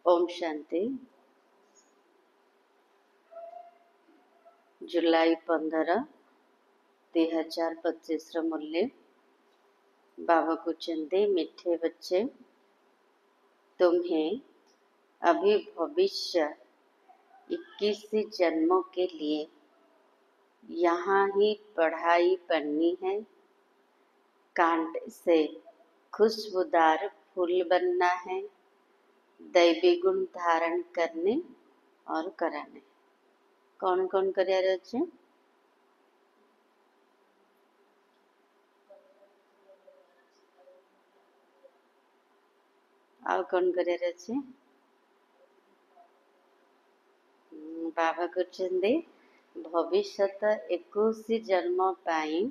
ओम शांति। जुलाई 15, 2025 मूल्य बाबा कुचंदे मीठे बच्चे, तुम्हें अभी भविष्य 21 जन्मों के लिए यहाँ ही पढ़ाई पढ़नी है। कांट से खुशबूदार फूल बनना है, दैवी गुण धारण करने और कराने। कौन कौन करार अच्छे? ଆଉ कौन करार अच्छे? बाबा कहते भविष्यत 21 जन्म पाई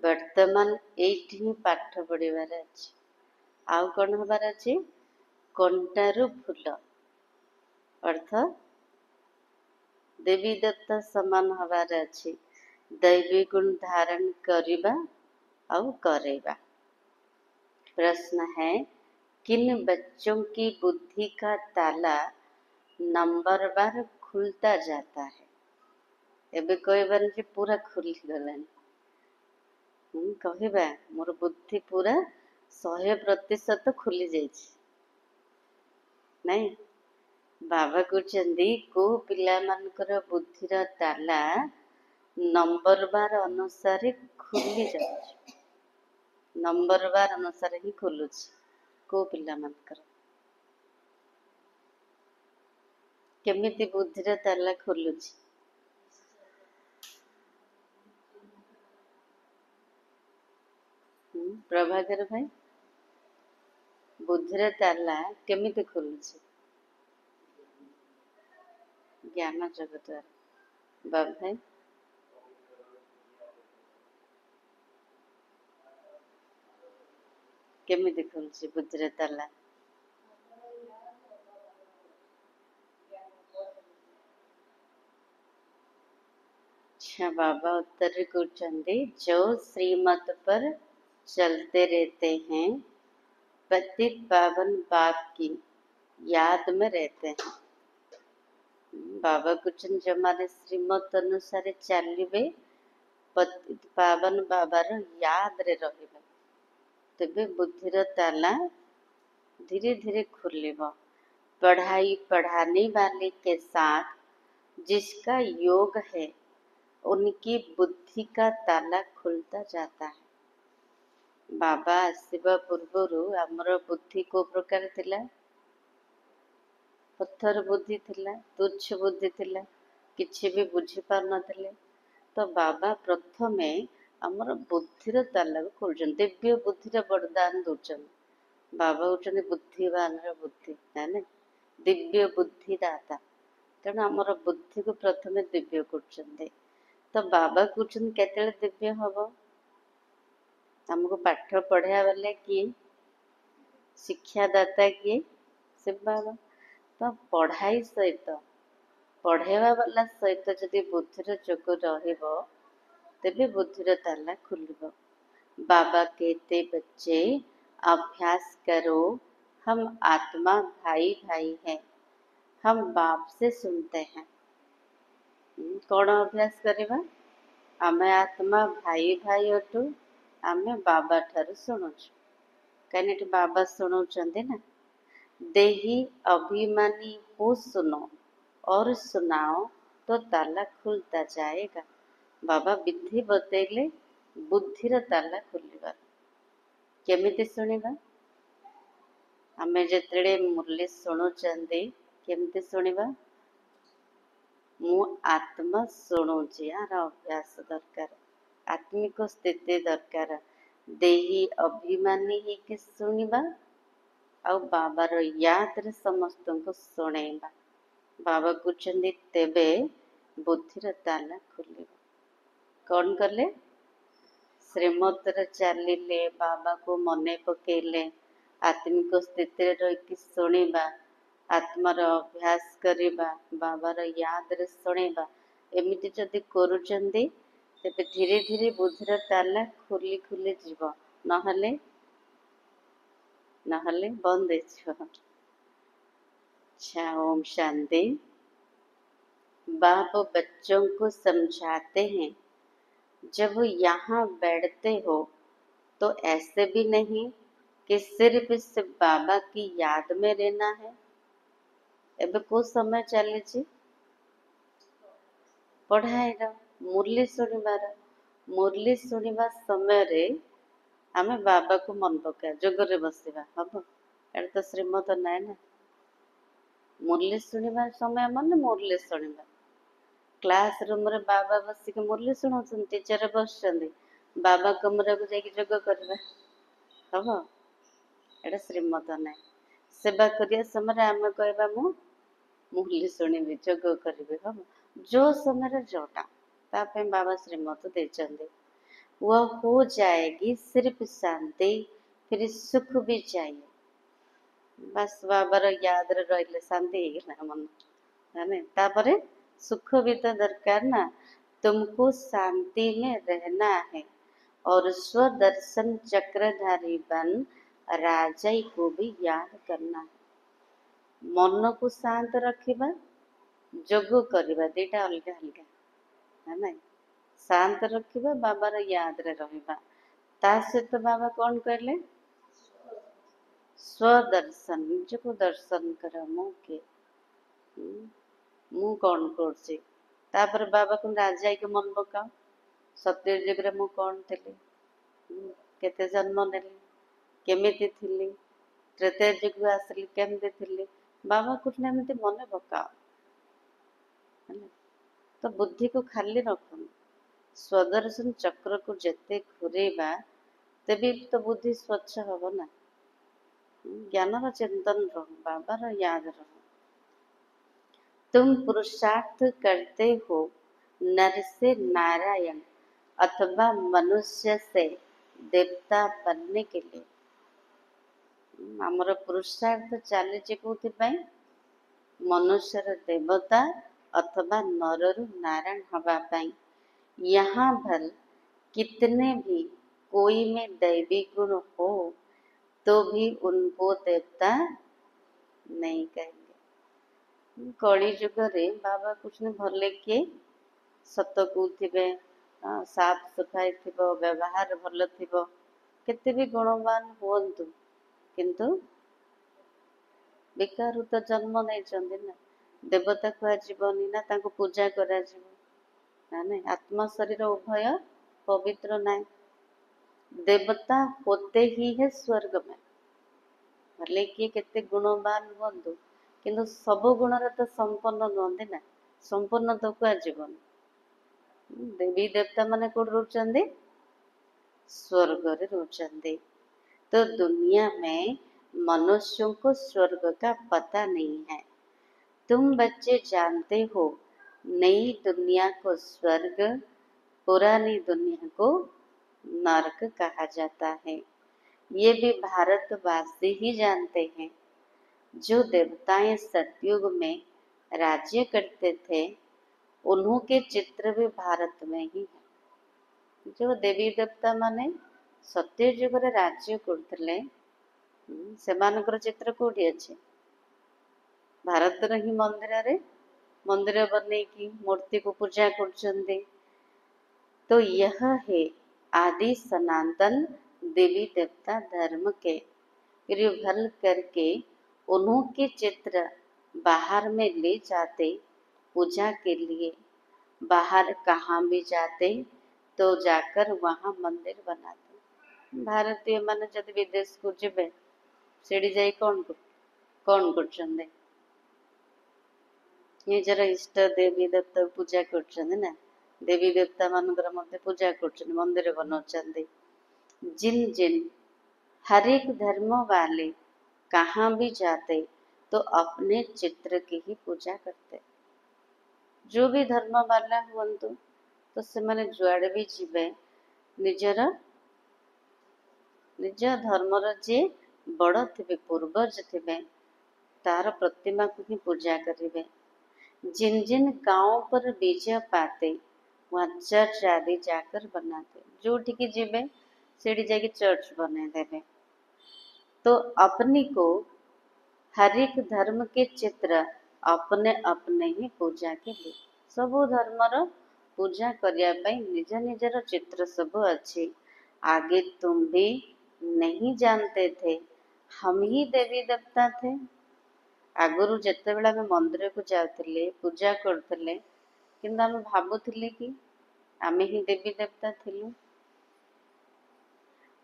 वर्तमान एठी ही पाठ पढ़िबार अछि। आउ कौन हबार अछि? कंटारू फूल अर्थ देवी दत्त समान हबार अछि। दैवी गुण धारण करिबा आउ करेबा। प्रश्न है, किन बच्चों की बुद्धि का ताला नंबर बार खुलता जाता है? एबे कहबार जे पूरा खुली गलानी। कहबा मोर बुद्धि पूरा 100% खुली जाइछि नहीं। बाबा कहते को पिला मानकर बुद्धिर ताला नंबर बार अनुसार खुली जाउछि। नंबर बार अनुसार ही खुलुछि को पिला मानकर। केमिति बुद्धिर ताला खुलुछि? प्रभाकर भाई, बुद्धिर ताला केमिति खुलुछि? ज्ञान जगत द्वारा। बाबा भाई, केमिति खुलुछि बुद्धिर ताला? अच्छा, बाबा उत्तर कहते जो श्रीमत पर चलते रहते हैं पतित पावन बाप की याद में रहते हैं। बाबा कुचन जमाने श्रीमत अनुसार चलिबे पतित पावन बाबार याद रे रहिबे तबे बुद्धिर ताला धीरे धीरे खुलिबो। पढ़ाई पढ़ाने वाले के साथ जिसका योग है उनकी बुद्धि का ताला खुलता जाता है। बाबा आसिबा पूर्वरु हमर बुद्धि को प्रकार थिला? पत्थर बुद्धि थिला, तुच्छ बुद्धि थिला, किछि भी बुझी पार नथिले। तो बाबा प्रथमे हमर बुद्धिर ताला खोलछन, दिव्य बुद्धिर वरदान दोछन। बाबा होछन बुद्धिवान बुद्धि है, दिव्य बुद्धि दाता। तेणु हमर बुद्धि को प्रथमे दिव्य करछन। तो बाबा कहते केते दिव्य हम? हमको पाठ पढ़ाया वाले किए? शिक्षादाता किए? शिव बाबा। तो पढ़ाई सहित पढ़ेवा वाला सहित जदि बुद्धिर जोग रहिबो तेबे बुद्धिर ताला खुलिबो। बाबा कहते बच्चे अभ्यास करो, हम आत्मा भाई भाई हैं, हम बाप से सुनते हैं। कौन अभ्यास करवा? आमे आत्मा भाई भाई अटू, आमे बाबा ठारू शुणुछु। कहीं बाबा शुणाउछंती ना, देही अभिमानी हो सुनो और सुनाओ तो ताला खुलता जाएगा। बाबा विधि बतैले बुद्धिर ताला खुलिबार। केमिति शुणिबा? आमे जेतेबेले मुरली शुणुचंती केमिति शुणिबा? मु आत्मा शुणुची, यार अभ्यास दरकार, आत्मिक स्थिति दरकार। देही अभिमानी ही कि शुणिबा आउ बाबार याद रे समस्त को शुणेबा। बाबा कहते तेबे बुद्धिर ताला खुलिबा। कौन कले? श्रीमत रे चलिले, बाबा को मने पकेले, आत्मिक स्थिति रे रही शुणिबा, आत्मार अभ्यास करिबा, बाबार याद रे शुणेबा, एमिति जदि करूचंदी तेबे धीरे धीरे बुद्धिर ताला खुली खुली जीव। नहले नहले बंद है। अच्छा, ओम शांति। बाप बच्चों को समझाते हैं, जब यहाँ बैठते हो तो ऐसे भी नहीं कि सिर्फ बाबा की याद में रहना है। एबे को समय चली पढ़ाईर मुरली शुणिबार, मुरली शुणिबा समय रे आमे बाबा को मन पका जोगरे बसिबा हम एटा तो श्रीमत नाय ना। मुरली शुणिबा समय मन मुरली शुणिबा, क्लास रूम रे बाबा बसिक मुरली शुणाउछन, टीचर बसछन्ती, बाबा कमरा को जाके जोग करबा हम एटा श्रीमत नाय। सेवा करिया समय आमे कहबा मु मुरली शुणिबी जोग करिबी हम जो समय जोटा तापे बाबा श्रीमत देचंदे। वह हो जाएगी सिर्फ शांति, फिर सुख भी चाहिए। बस बाबार याद रहिले शांति हो मन है तापरे सुख भी तो दरकार ना। तुमको शांति में रहना है और स्वदर्शन चक्रधारी बन राजाई को भी याद करना है। मन को शांत रखिबा, जोग करिबा, दीटा अलगा अलगा है ना। शांत रखिबा, बाबार याद रे रहिबा। ता सहित बाबा कौन कहले? स्वदर्शन, निजको दर्शन कर मु के मु कौन करछि। तापर बाबा को राजा के मन पकाओ, सत्य युग रे मु कौन थिली, केते जन्म नेली, केमिति थिली, त्रेता युग आसली केमिति थिली, बाबा कुछ ना एमती मन पकाओ। तो बुद्धि को खाली रखो। स्वदर्शन चक्र को जेते घुरेबा तेबे तो बुद्धि स्वच्छ हब ना। ज्ञान चिंतन रहो, बाबार याद रहो। तुम पुरुषार्थ करते हो नर से नारायण अथवा मनुष्य से देवता बनने के लिए। आमर पुरुषार्थ चली कौन? मनुष्य देवता अथवा नरु नारायण हवापाई। यहाँ भल कितने भी कोई में दैवी गुण हो तो भी उनको देवता नहीं कहेंगे। कली जुग रे बाबा कुछ न भले किए सत कहते, साफ सफाई थी, व्यवहार भल थी, केते भी गुणवान हुंतु किंतु बेकार तो जन्म नहीं ना। देवता कहनी ना, तांको पूजा करा ना नहीं। आत्मा शरीर उभय पवित्र नाय। देवता होते ही है स्वर्ग में, भले किए केते गुणवान हुंतु किंतु सब गुण तो संपन्न नुहति ना। संपन्न तो कहुन देवी देवता माने कौन रोचंदे? स्वर्ग रे रोचंदे। तो दुनिया में मनुष्यों को स्वर्ग का पता नहीं है। तुम बच्चे जानते हो नई दुनिया को स्वर्ग, पुरानी दुनिया को नरक कहा जाता है। ये भी भारतवासी ही जानते हैं। जो देवताएं सतयुग में राज्य करते थे उन्हों के चित्र भी भारत में ही है। जो देवी देवता माने सत्य युग रे राज्य करते सेमानकर चित्र कोठी अच्छे? भारत ही मंदिर रे मंदिर बने की मूर्ति को पूजा करछन्ते। तो यह है आदि सनातन देवी देवता धर्म के। फिर भल करके उन्हों के चित्र बाहर में ले जाते पूजा के लिए। बाहर कहाँ भी जाते तो जाकर वहाँ मंदिर बनाते। भारतीय मान जब विदेश को जीवे सेठी जाई कौन कर निजर इष्ट देवी देवता पूजा कर ना। देवी देवता मानकर मध्य पूजा कर मंदिर बनाउछन्ते। जिन जिन हर एक धर्म वाले कहाँ भी जाते तो अपने चित्र की ही पूजा करते। जो भी धर्म वाला हुंतु तो से माने जुआड़े भी जीवे निजर निज धर्मर जे बड़ थे पूर्वज थे तार प्रतिमा को ही पूजा करेंगे। जिन जिन गाँव पर विजय पाते वहाँ चर्च आदि जाकर बनाते। जो ठीक जीवे सीढ़ी जाके चर्च बने देवे। तो अपनी को हर एक धर्म के चित्र अपने अपने ही पूजा के लिए सबु धर्मर पूजा करने ପାଇଁ निज निजर चित्र सब अच्छी। आगे तुम भी नहीं जानते थे, हम ही देवी देवता थे। आगुरु जेतेबेले आमे मंदिर को जाउथिले पूजा करथिले किंतु आमे भाबुथिले कि आमे ही देवी देवता थिलु।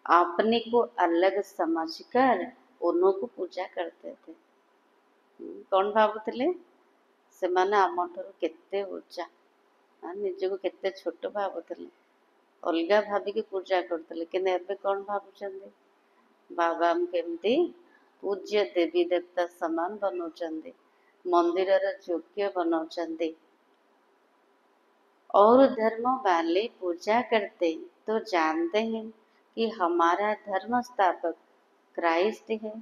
अपने को अलग समझकर उन्हों को पूजा करते थे। कौन भाबुथिले सेमाने आमठारु केते उच्चा, निजको केते छोट भाबुथिले, अलगा भाबिके पूजा करथिले। किंतु एबे कौन भाबुचंदी बाबा हम केमती पूज्य देवी देवता समान बनाउचंदी, मंदिरर योग्य बनाउचंदी। और धर्म वाले पूजा करते तो जानते हैं कि हमारा धर्म स्थापक क्राइस्ट है,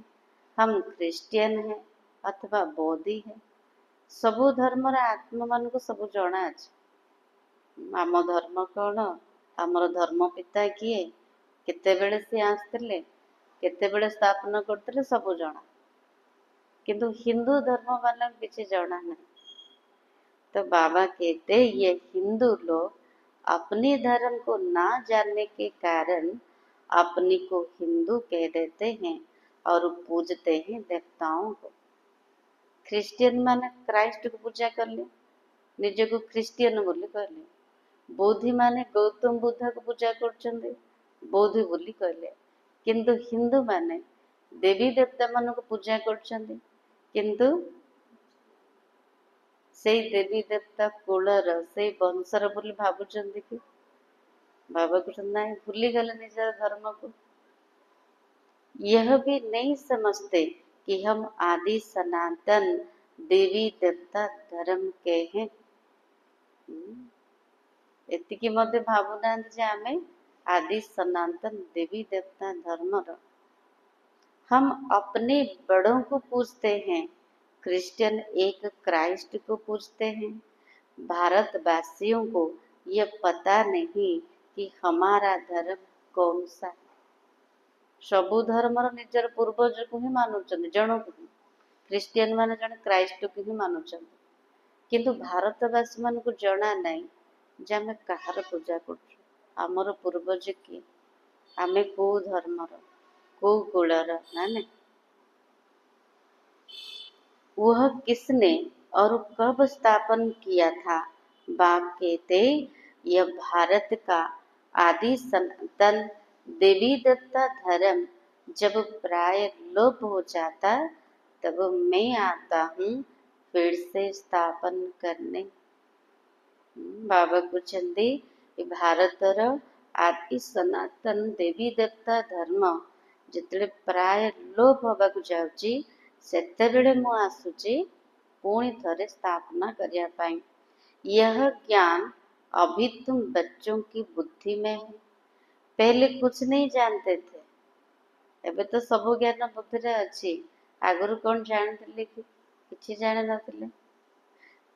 हम क्रिश्चियन हैं अथवा बौद्धी है। सबु धर्मर आत्मा मान को सब जना अछि। आम धर्म कौन, आमर धर्म पिता किए, केतेबेले से आसथिले, केतेबेले स्थापना करथिले सब जना। किंतु हिंदू धर्म वाला किसी जना नहीं। तो बाबा कहते ये हिंदू लोग अपने धर्म को ना जानने के कारण अपने को हिंदू कह देते हैं और पूजते हैं देवताओं को। क्रिश्चियन माने क्राइस्ट को पूजा कर ले, निज को क्रिश्चियन बोली कहले। बौद्धी माने गौतम बुद्ध को पूजा करछंदे, बौद्धी बोली कहले। किंतु हिंदू माने देवी देवता मान को पूजा करछंदे, किंतु से देवी देवता कुलर से वंशर बोली भाबुचंदी कि बाबा कुछ नहीं भूली गले निजर धर्म को। यह भी नहीं समझते कि हम आदि सनातन देवी देवता धर्म के हैं। एतिकी मध्य भावुनांत जे आमे आदि सनातन देवी देवता धर्मर। हम अपने बड़ों को पूजते हैं। क्रिश्चियन एक क्राइस्ट को पूजते हैं। भारतवासियों को यह पता नहीं कि हमारा धर्म कौन सा है। सबु धर्मर निजर पूर्वज को ही मानुचंदी, जन को ही। क्रिश्चियन माने जन क्राइस्ट को ही मानुचंदी, किंतु भारतवासी मान को जना नहीं जे आमे कहार पूजा करछु, आमर पूर्वज किए, आमे को धर्मर को कुलर ना। वह किसने और कब स्थापन किया था? बाप कहते यह भारत का आदि सनातन देवी देवता धर्म जब प्राय लोप हो जाता तब मैं आता हूँ फिर से स्थापन करने। बाबा पूछते भारतर आदि सनातन देवी देवता धर्म जिते प्राय लोप होगा जाऊँगी सेतेबेले मु आसुची पुणी थरे स्थापना करिया पाई। यह ज्ञान अभी तुम बच्चों की बुद्धि में है। पहले कुछ नहीं जानते थे, एबे तो सब ज्ञान बुद्धि रे अच्छी। आगुरु कौन जानते कि किसी जाने नथिले।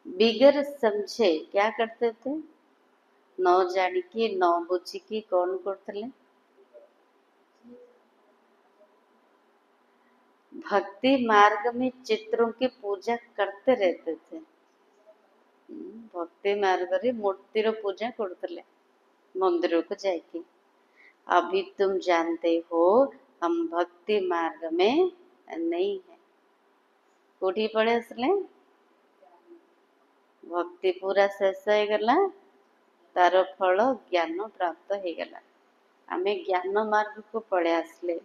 बिगर समझे क्या करते थे, न जानिकी न बुझिकी कौन करते। भक्ति मार्ग में चित्रों की पूजा करते रहते थे। भक्ति मार्ग रे मूर्ति रो पूजा करते मंदिर को जाके। अभी तुम जानते हो हम भक्ति मार्ग में नहीं है। कोठी पड़े असले भक्ति पूरा शेष हो गला, तार फल ज्ञान प्राप्त हो गला। आमे ज्ञान मार्ग को पड़े आसले।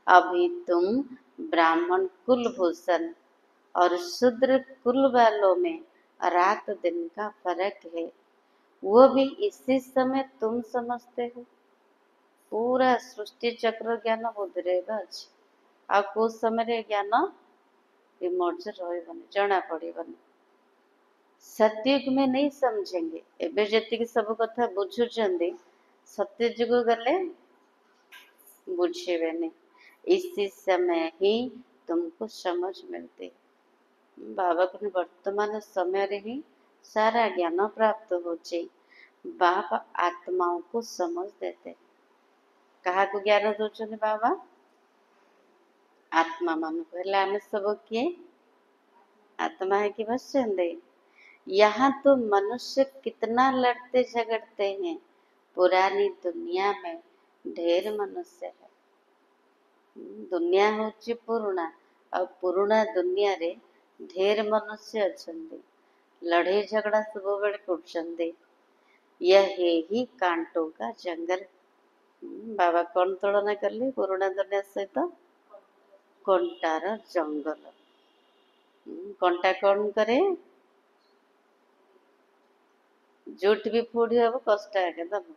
अभी तुम ब्राह्मण कुल भूषण और शूद्र कुल वालों में रात दिन का फर्क है, वो भी इसी समय तुम समझते हो। पूरा सृष्टि चक्र ज्ञान बुद्धि रहेगा अच्छी। आ कुछ समय ज्ञान इमर्ज रही जना पड़ेगनी। सत्युग में नहीं समझेंगे। एबे जति सब कथा बुझुचंदी, सत्ययुग गले बुझेबे नहीं। इसी समय ही तुमको समझ मिलती। बाबा को वर्तमान समय रे ही सारा ज्ञान प्राप्त होचे। बाप आत्माओं को समझ देते। कहा को ज्ञान दोचन बाबा? आत्मा मन को हेले आमे सब किए आत्मा है कि बसते। यहाँ तो मनुष्य कितना लड़ते झगड़ते हैं। पुरानी दुनिया में ढेर मनुष्य है। दुनिया होची पुरुणा और पुरुणा दुनिया रे ढेर मनुष्य अछंदी। लड़े झगड़ा सब बेले करछंदी। यह है ही कांटों का जंगल। बाबा कौन तुलना करले पुरुणा दुनिया सहित कंटार जंगल। कंटा कौन करे जोट भी फोड़ी हम कष्ट आगे दब।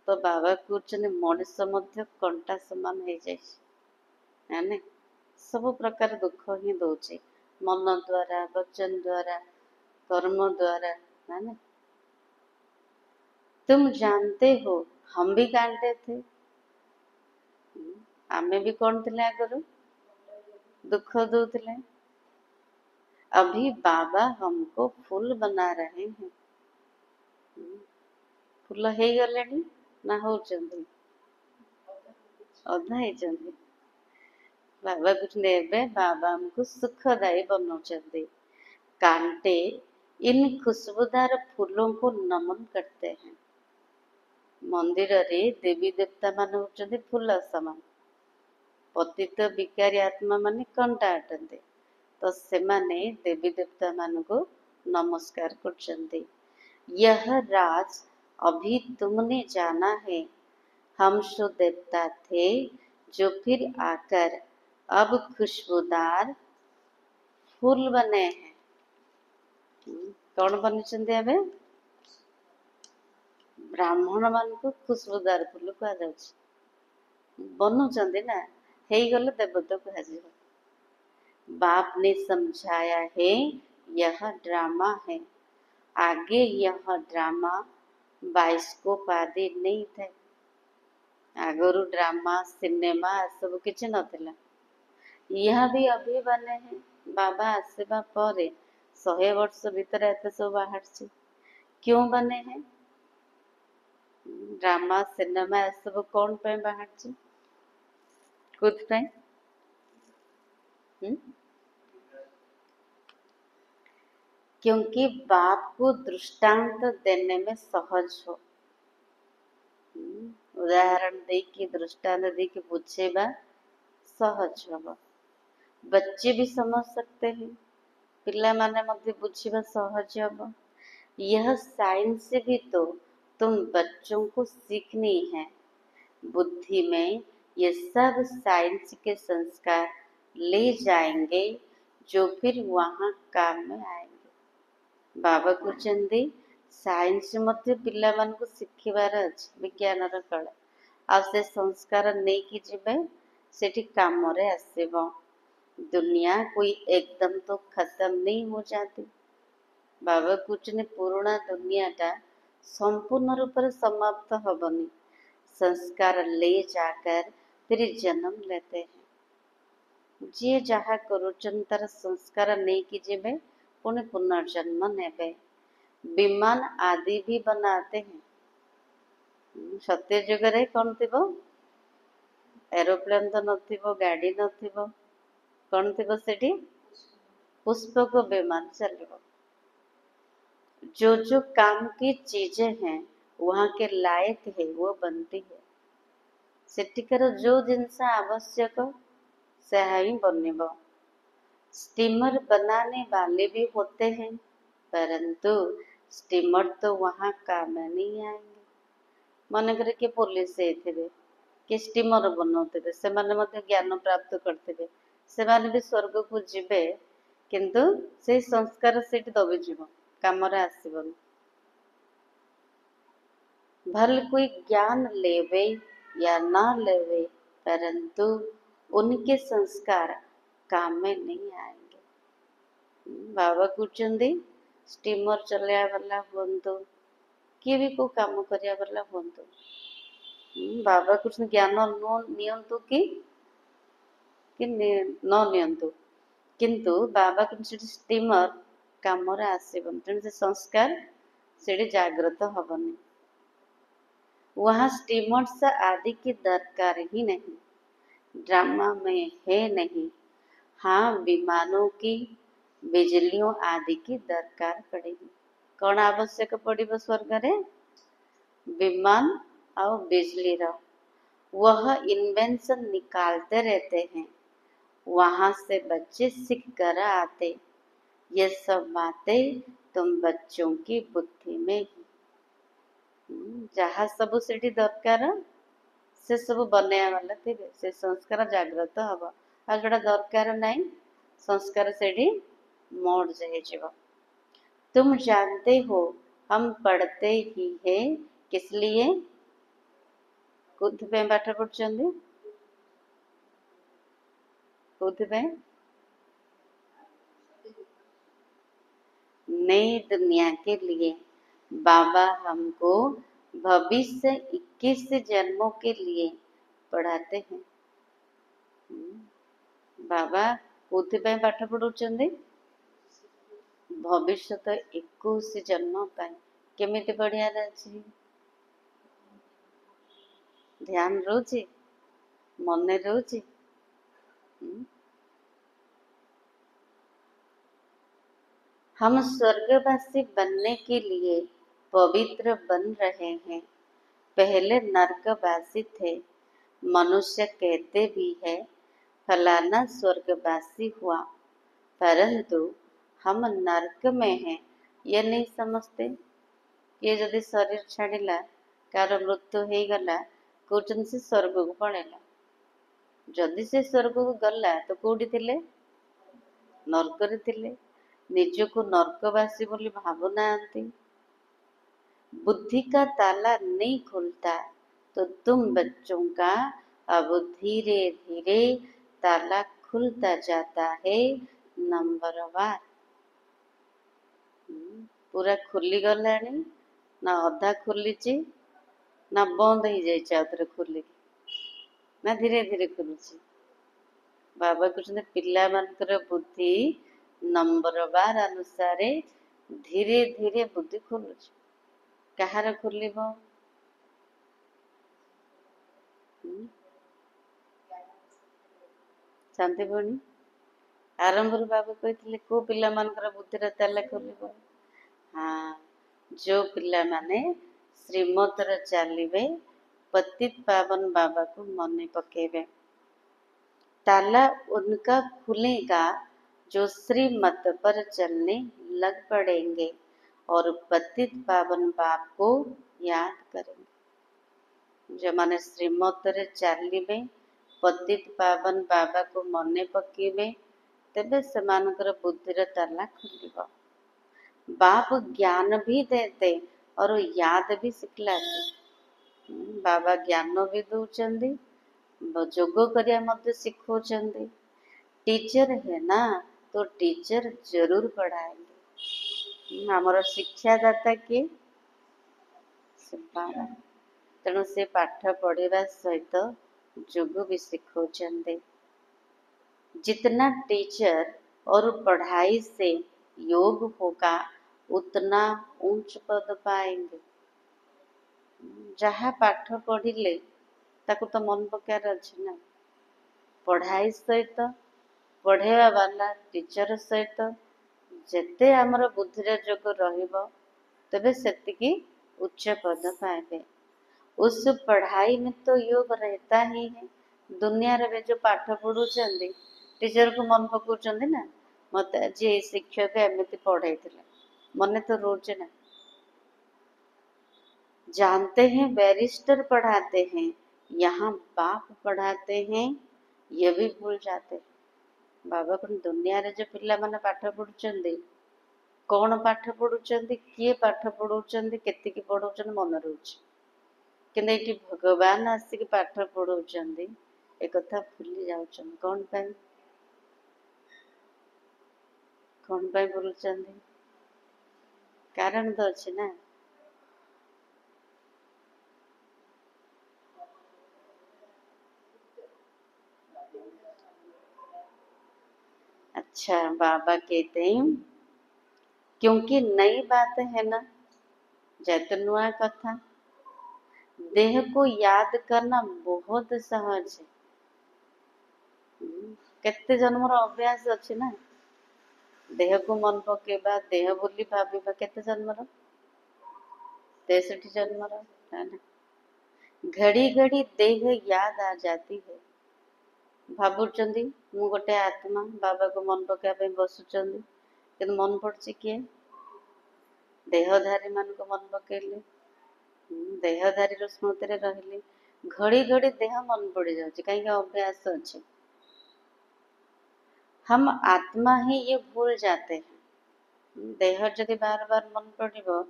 तो बाबा कहते मनीष मध्य कंटा समान हो जाए सब प्रकार दुख ही दौचे मन द्वारा वचन द्वारा कर्म द्वारा है ना। तुम जानते हो हम भी कांटे थे। आमे भी कौन थे आगर दुख दौले। अभी बाबा हमको फूल बना रहे हैं। फूल हो गले ना हो अधा ही बाबा कुछ ने बाबा हमको सुखदायी बनाते। कांटे इन खुशबूदार फूलों को नमन करते हैं। मंदिर रे देवी देवता मान होचंदी फूल समान। पतित विकारी आत्मा माने कंटा अटंते। तो से माने देवी देवता मान को नमस्कार करचंदी। यह राज अभी तुमने जाना है। हम सो देवता थे जो फिर आकर अब खुशबूदार फूल बने हैं। कौन बनी अबे ब्राह्मण मान को खुशबूदार फूल कह बनुचंदी ना हे गले देवता कह। बाप ने समझाया है यह ड्रामा है। आगे यह ड्रामा बाइस्कोप आदि नहीं थे। आगरू ड्रामा सिनेमा सब किसी नथिला। यह भी अभी बने हैं। बाबा आसवा पर 100 वर्ष भीतर एत सब बाहर से क्यों बने हैं। ड्रामा सिनेमा सब कौन पे बाहर से कुछ पे क्योंकि बाप को दृष्टांत देने में सहज हो। उदाहरण दे कि दृष्टांत दे कि बुझेबा सहज हो। बच्चे भी समझ सकते हैं। पिला माने मध्य बुझेबा सहज हो। यह साइंस से भी तो तुम बच्चों को सीखनी है। बुद्धि में ये सब साइंस के संस्कार ले जाएंगे जो फिर वहाँ काम में आएंगे। बाबा कहते साइंस मध्य पिला मान को शिखिबार अछि विज्ञान र कला आ से संस्कार नहीं कि जिबे सेठी काम रे आसीबो। दुनिया कोई एकदम तो खत्म नहीं हो जाती। बाबा कहते पुराना दुनियाटा संपूर्ण रूप से समाप्त हबनी। संस्कार ले जाकर फिर जन्म लेते हैं। जी जहा करुचन तार संस्कार नहीं कि जिबे पुणे पुनर्जन्म नेबे। विमान आदि भी बनाते हैं। सत्य जुग रे कौन थी एरोप्लेन तो नथिबो गाड़ी नथिबो कौन थी सेठी पुष्पक विमान चलिबो। जो काम की चीजें हैं वहाँ के लायक है वो बनती है। सेठिकर जो जिनस आवश्यक से ही बनिबो। स्टीमर बनाने वाले भी होते हैं परंतु स्टीमर तो वहाँ काम नहीं आएंगे। मन करे कि पुलिस थे कि स्टीमर बनाते से ज्ञान प्राप्त करते से भी स्वर्ग को जीवे किंतु से संस्कार से दबीजीव काम आसबन। भले कोई ज्ञान लेवे या ना लेवे परंतु उनके संस्कार काम में नहीं आएंगे। बाबा कहते स्टीमर चलया वाला हुंतु किए भी को काम करिया वाला हुंतु बाबा कुछ ज्ञान नियंतु कि न नियंतु किंतु बाबा कुछ स्टीमर काम आसबन तेणु से संस्कार से जागृत हबनी। वहाँ स्टीमर्स आदि की दरकार ही नहीं। ड्रामा में है नहीं। हाँ, विमानों की, बिजलियों आदि की दरकार पड़ेगी। कौन आवश्यक पड़िब स्वर्ग रे? विमान और बिजली रो। वह इन्वेंशन निकालते रहते हैं, वहां से बच्चे सीख कर आते। ये सब बातें तुम बच्चों की बुद्धि में ही। जहाँ सब सेठी दरकार से सब बनया वाला थे, से संस्कार जागृत हब। आ जोड़ा दरकार नहीं, संस्कार सेठी मोड़ जाइए। तुम जानते हो हम पढ़ते ही हैं, किस लिए? कौन पाठ पढ़ुचंदी? कौन? नई दुनिया के लिए। बाबा हमको भविष्य 21 जन्मों के लिए पढ़ाते हैं। बाबा कौन पाठ पढ़ुचंदी? भविष्य 21 जन्म पाई। केमिति पढ़ियार अछि? ध्यान रोची, मन रोची। हम स्वर्गवासी बनने के लिए पवित्र बन रहे हैं। पहले नरकवासी थे। मनुष्य कहते भी है फलाना स्वर्गवासी हुआ, परंतु हम नरक में हैं ये नहीं समझते। ये जदि शरीर छाड़िला, कार मृत्यु हो गला, कहते से स्वर्ग को पड़ेगा। जदि से स्वर्ग को गला तो कौटी थिले? नरक थिले। निजको नरकवासी बोली भावुनांती। बुद्धि का ताला नहीं खुलता तो तुम बच्चों का अब धीरे धीरे ताला खुलता जाता है। नंबर 1 पूरा खुली गलानी ना अधा खुलीची ना बंद हो जाए खुलिकी ना धीरे धीरे खुलुची। बाबा कहते पिला मानकर बुद्धि नंबर 12 अनुसार धीरे धीरे बुद्धि खुलुची। कହାର खुलिब? शांति भणी आरंभ बाबू कहते को पिला मानकर बुद्धिर ताला खोलिब? हाँ, जो पिला माने श्रीमतर चलिबे, पतित पावन बाबा को मन पकेबे, ताला उनका खुलेगा जो श्रीमत पर चलने लग पड़ेंगे और पतित पावन बाप को याद करेंगे। जो माने श्रीमत रे चलिबे, पतित पावन बाबा को मन पकेबे, तेबे सेमानकर बुद्धिर ताला खुलिब। बाप ज्ञान भी देते और याद भी सिखलाते। बाबा ज्ञान भी दौरान, जोग करिया मध्य सिखौचंदी। टीचर है ना तो टीचर जरूर पढ़ाएंगे। हमारा शिक्षादाता किए? तेणु से पाठ पढ़ा सहित जोग भी सिखौचंदी। जितना टीचर और पढ़ाई से योग होगा उतना ऊंच पद पाएंगे। जहाँ पाठ पढ़िले ताको तो मन पकार अच्छे ना। पढ़ाई सहित पढ़ेवा वाला टीचर सहित जेते आमर बुद्धिर जोग रहिबो तबे सेतिकी उच्च पद पाएबे। उस पढ़ाई में तो योग रहता ही है। दुनिया रे जो पाठ पढ़ुचंदी टीचर को मन पकाउचंदी ना, मत आज शिक्षक एमती पढ़ाई मन तो रोज ना। जानते हैं बैरिस्टर पढ़ाते हैं, यहाँ बाप पढ़ाते हैं, ये भी भूल जाते। बाबा को दुनिया रे जो पिला माने पाठ पढ़ुचंदी, कौन पाठ पढ़ुचंदी, किए पाठ पढ़ुचंदी, केतिकी पढ़ुचंदी मन रोच, किंतु ये भगवान आसिक पाठ पढ़ुचंदी एक कथा भूली जाउचंदी। कौन पाई? कौन पाई बोलुचंदी? कारण तो अच्छे ना। अच्छा, बाबा कहते हैं क्योंकि नई बात है ना, जैतनुआ कथा। देह को याद करना बहुत सहज है। केते जन्मर अभ्यास अच्छी ना देह को मन पकेबा देह बोली भाविबा केते जन्मर 63 जन्मर है ना। घड़ी घड़ी देह याद आ जाती है भावुचंदी मु गोटे आत्मा बाबा को मन पकाइबा बसुचंदी किंतु मन पड़ची किए देहधारी मान को मन पकेले देहधारी स्मृति रे रहली घड़ी घड़ी देह मन पड़ जाଉଛି कहीं अभ्यास अच्छे। हम आत्मा ही ये भूल जाते हैं देह जदि बार बार मन पड़ो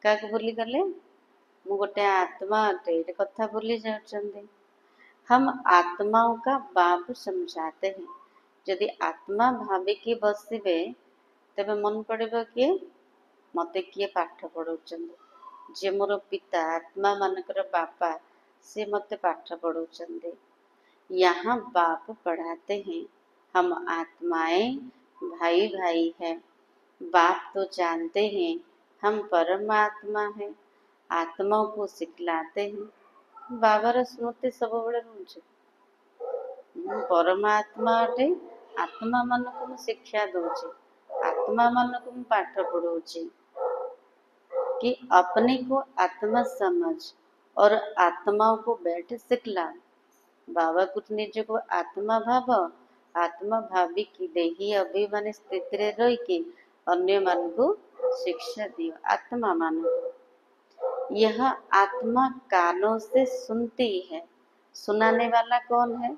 क्या भूली गले मु गोटे आत्मा अटे ये कथा भूली जाउछंदी। हम आत्माओं का बाप समझाते हैं यदि आत्मा भाविकी बसबे तेबे मन पड़ो किए मते किए पाठ पढ़ाउछंदी जे मोर पिता आत्मा मानकर बापा से मते पाठ पढ़ाउछंदी। यहाँ बाप पढ़ाते हैं हम आत्माएं भाई भाई हैं बाप तो जानते हैं हम परमात्मा हैं आत्माओं को सिखलाते हैं बाबार स्मृति सब बड़े रोचे परमात्मा अटे आत्मा मान को शिक्षा दूचे आत्मा मान को पाठ पढ़ाऊँगी कि अपने को आत्मा समझ और आत्माओं को बैठ सिखला बाबा कुछ निज को आत्मा भाव आत्मा भावी की देही अभिमान स्थिति रे रही के अन्य मान को शिक्षा दियो आत्मा मान को। यह आत्मा कानों से सुनती है सुनाने वाला कौन है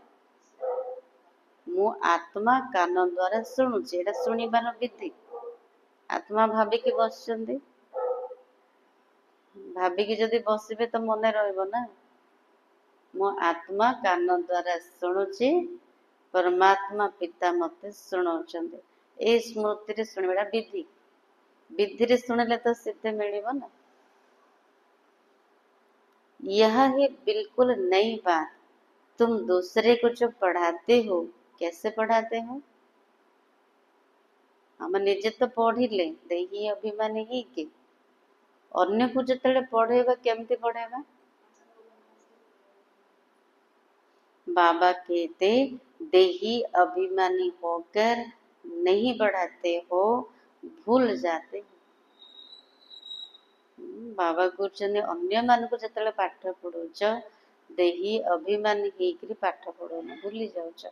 मु आत्मा कान द्वारा शुणुची एटा शुणिबार विधि आत्मा भाविकी बसचंदी भाविकी जदि बसबे तो मन रहिबो ना मो आत्मा कान द्वारा शुणुची परमात्मा पिता मते शुणाउछंदी ए स्मृति रे शुणिबाटा विधि विधि रे शुणिले तो सिद्ध मिलिबो ना। यह है बिल्कुल नई बात तुम दूसरे को जो पढ़ाते हो कैसे पढ़ाते हो हम निजे तो पढ़िले देही अभिमान ही के अन्य को जतले पढ़ेबा केमती पढ़ेबा बाबा कहते देही अभिमानी होकर नहीं बढ़ाते हो भूल जाते हो। बाबा कहते अन्य मान को जतले पाठ पढ़ुच देही अभिमानी ही पाठ पढ़ोना भूली जाऊच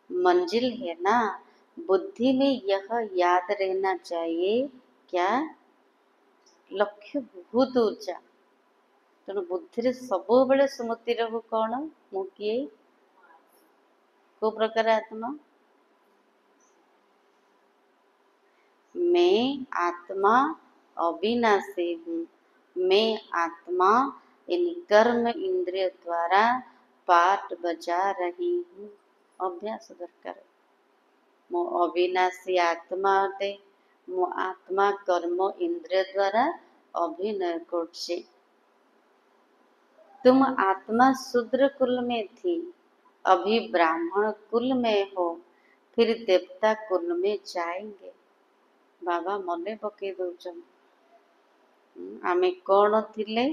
मंजिल है ना बुद्धि में यह याद रहना चाहिए क्या लक्ष्य बहुत ऊंचा तेणु बुद्धि सब बेले स्मृति रहू कौन मु किए को प्रकार आत्मा मैं आत्मा अविनाशी हूँ मैं आत्मा इन कर्म इंद्रिय द्वारा पाठ बजा रही हूँ अभ्यास दरकार मो अविनाशी आत्मा अटे मो आत्मा कर्म इंद्रिय द्वारा अभिनय करछे। तुम आत्मा शूद्र कुल में थी अभी ब्राह्मण कुल में हो फिर देवता कुल में जाएंगे बाबा मने पकई दौचन आमे कौन थिले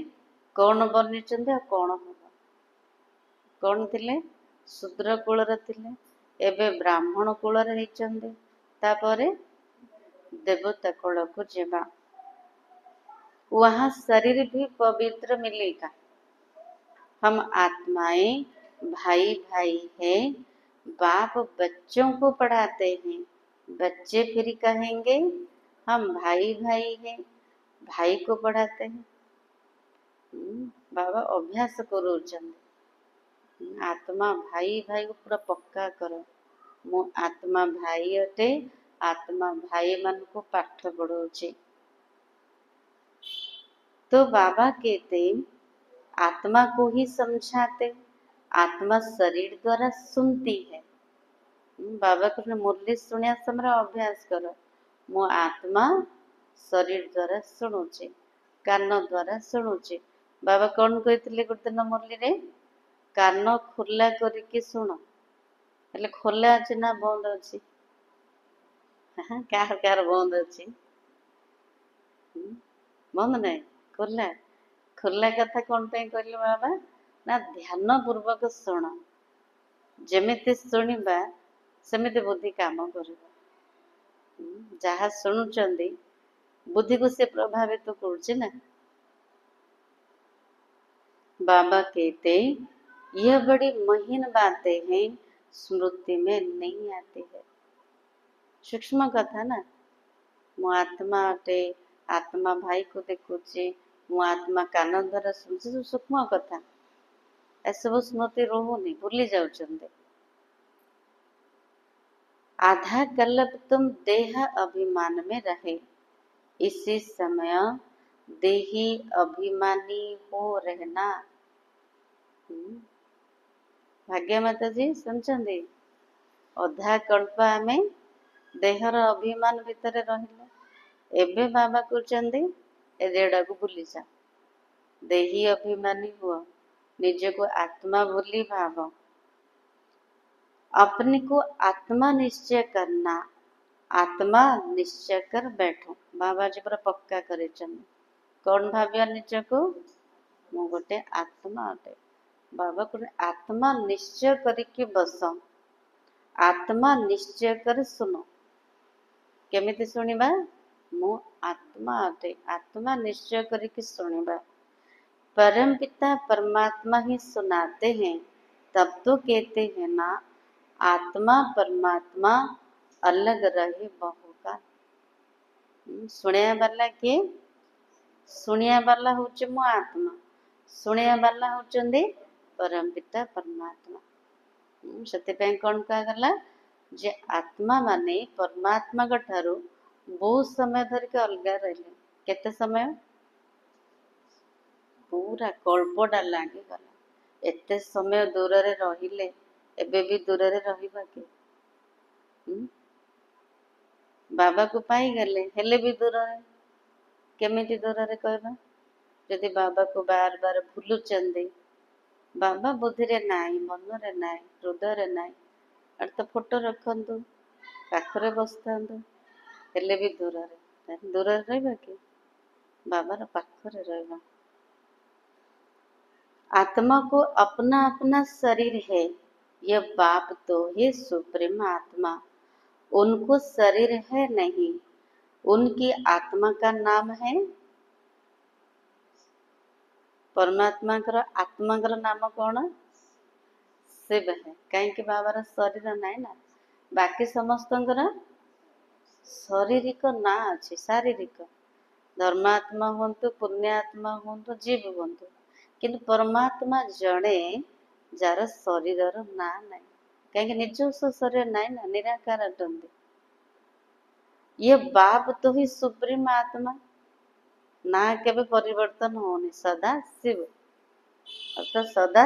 कौन बनिचंदे आ कौन हो कौन थिले शूद्र कुल रे थिले एबे ब्राह्मण कुल रे हिचंदे तापरे देवता कुल को जेबा वहाँ शरीर भी पवित्र मिलेगा हम आत्माएं भाई भाई हैं बाप बच्चों को पढ़ाते हैं बच्चे फिर कहेंगे हम भाई भाई हैं भाई को पढ़ाते हैं बाबा अभ्यास करो आत्मा भाई भाई को पूरा पक्का करो मो आत्मा भाई अटे आत्मा भाई मान को पाठ पढ़ाऊँगी तो बाबा कहते आत्मा को ही समझाते आत्मा शरीर द्वारा सुनती है बाबा को मुरली सुनिया समय अभ्यास करो मो आत्मा शरीर द्वारा शुणुचे कान द्वारा शुणुचे बाबा कौन कहते गोटे दिन मुरली रे कान खोला करके शुण हेले खोला अच्छे ना बंद अच्छी कार कार बंद अच्छी बंद नहीं खोला खोला कथा कौन पे कहले बाबा ना ध्यान पूर्वक शुण ଯେମିତି ଶୁଣିବା ସେମିତି ବୁଦ୍ଧି କାମ କରିବ। ଯାହା ଶୁଣୁଛନ୍ତି बुद्धि को से प्रभावित तो କରୁଛି ना। बाबा कहते यह बड़ी महीन बातें हैं, स्मृति में नहीं आती है। सूक्ष्म कथा ना, मो आत्मा अटे, आत्मा भाई को देखुची, मो आत्मा कान द्वारा सुनୁଛି, सब सूक्ष्म कथा एसबू स्मृति रहुनी, भूली जाउछन्ते। आधा कल्प तुम देह अभिमान में रहे, इसी समय देही अभिमानी हो रहना। भाग्य माता जी सुनचंदी, अधा कल्प आमे देहर अभिमान भितर रहिले, एबे बाबा कहउचंदी ए देहटा को भूली जा, देही अभिमानी हुआ, निजे को आत्मा भूली भाव, अपने को आत्मा निश्चय करना, आत्मा निश्चय कर बैठो। बाबा जी पूरा पक्का करे चंद, कौन भाविया निज को, मु गोटे आत्मा अटे। बाबा को आत्मा निश्चय करके बस, आत्मा निश्चय कर सुनो। केमिति सुनिबा, मु आत्मा अटे, आत्मा निश्चय करके सुनिबा। परम पिता परमात्मा ही सुनाते हैं, तब तो कहते हैं ना आत्मा परमात्मा अलग रहे बहु का। सुनिया वाला के, सुनिया वाला होचे मो आत्मा, सुनिया वाला होचंदी परम पिता परमात्मा। ସେଥିପାଇଁ कौन कहगला जे आत्मा माने परमात्मा ठारू बहुत समय धर के अलग रहे। केते समय, पूरा कल्पटा लागी गला। एते समय दूर रे रहिले, एबे भी दूर रे रहिबा के, बाबा को पाई गले हेले भी दूर रे, केमिति दूर रे कहबा। यदि बाबा को बार बार भूलुचंदी, बाबा बुद्धि रे नाई, मन रे नाई, हृदय रे नाई, अर तो फोटो रखंतु, पाखरे बसतांतु, हेले भी दूर रे, दूर रे रहबा के, बाबा रे पाखरे रहबा। आत्मा को अपना अपना शरीर है, यह बाप तो है सुप्रीम आत्मा, उनको शरीर है नहीं, उनकी आत्मा का नाम है परमात्मा कर। आत्मा कर नाम कौन, शिव है। कहीं बाबार शरीर नाई ना, बाकी समस्त शारीरिक ना अच्छे, शारीरिक धर्मात्मा हूँ, पुण्यात्मा हूँ, जीव हूँ, किंतु परमात्मा जड़े जार शरीर ना ना, कहीं निजस्व शरीर नाई ना, निराकार अटंती। ये बाप तो ही सुप्रीम आत्मा, ना केबे परिवर्तन होने, सदा शिव अर्थात सदा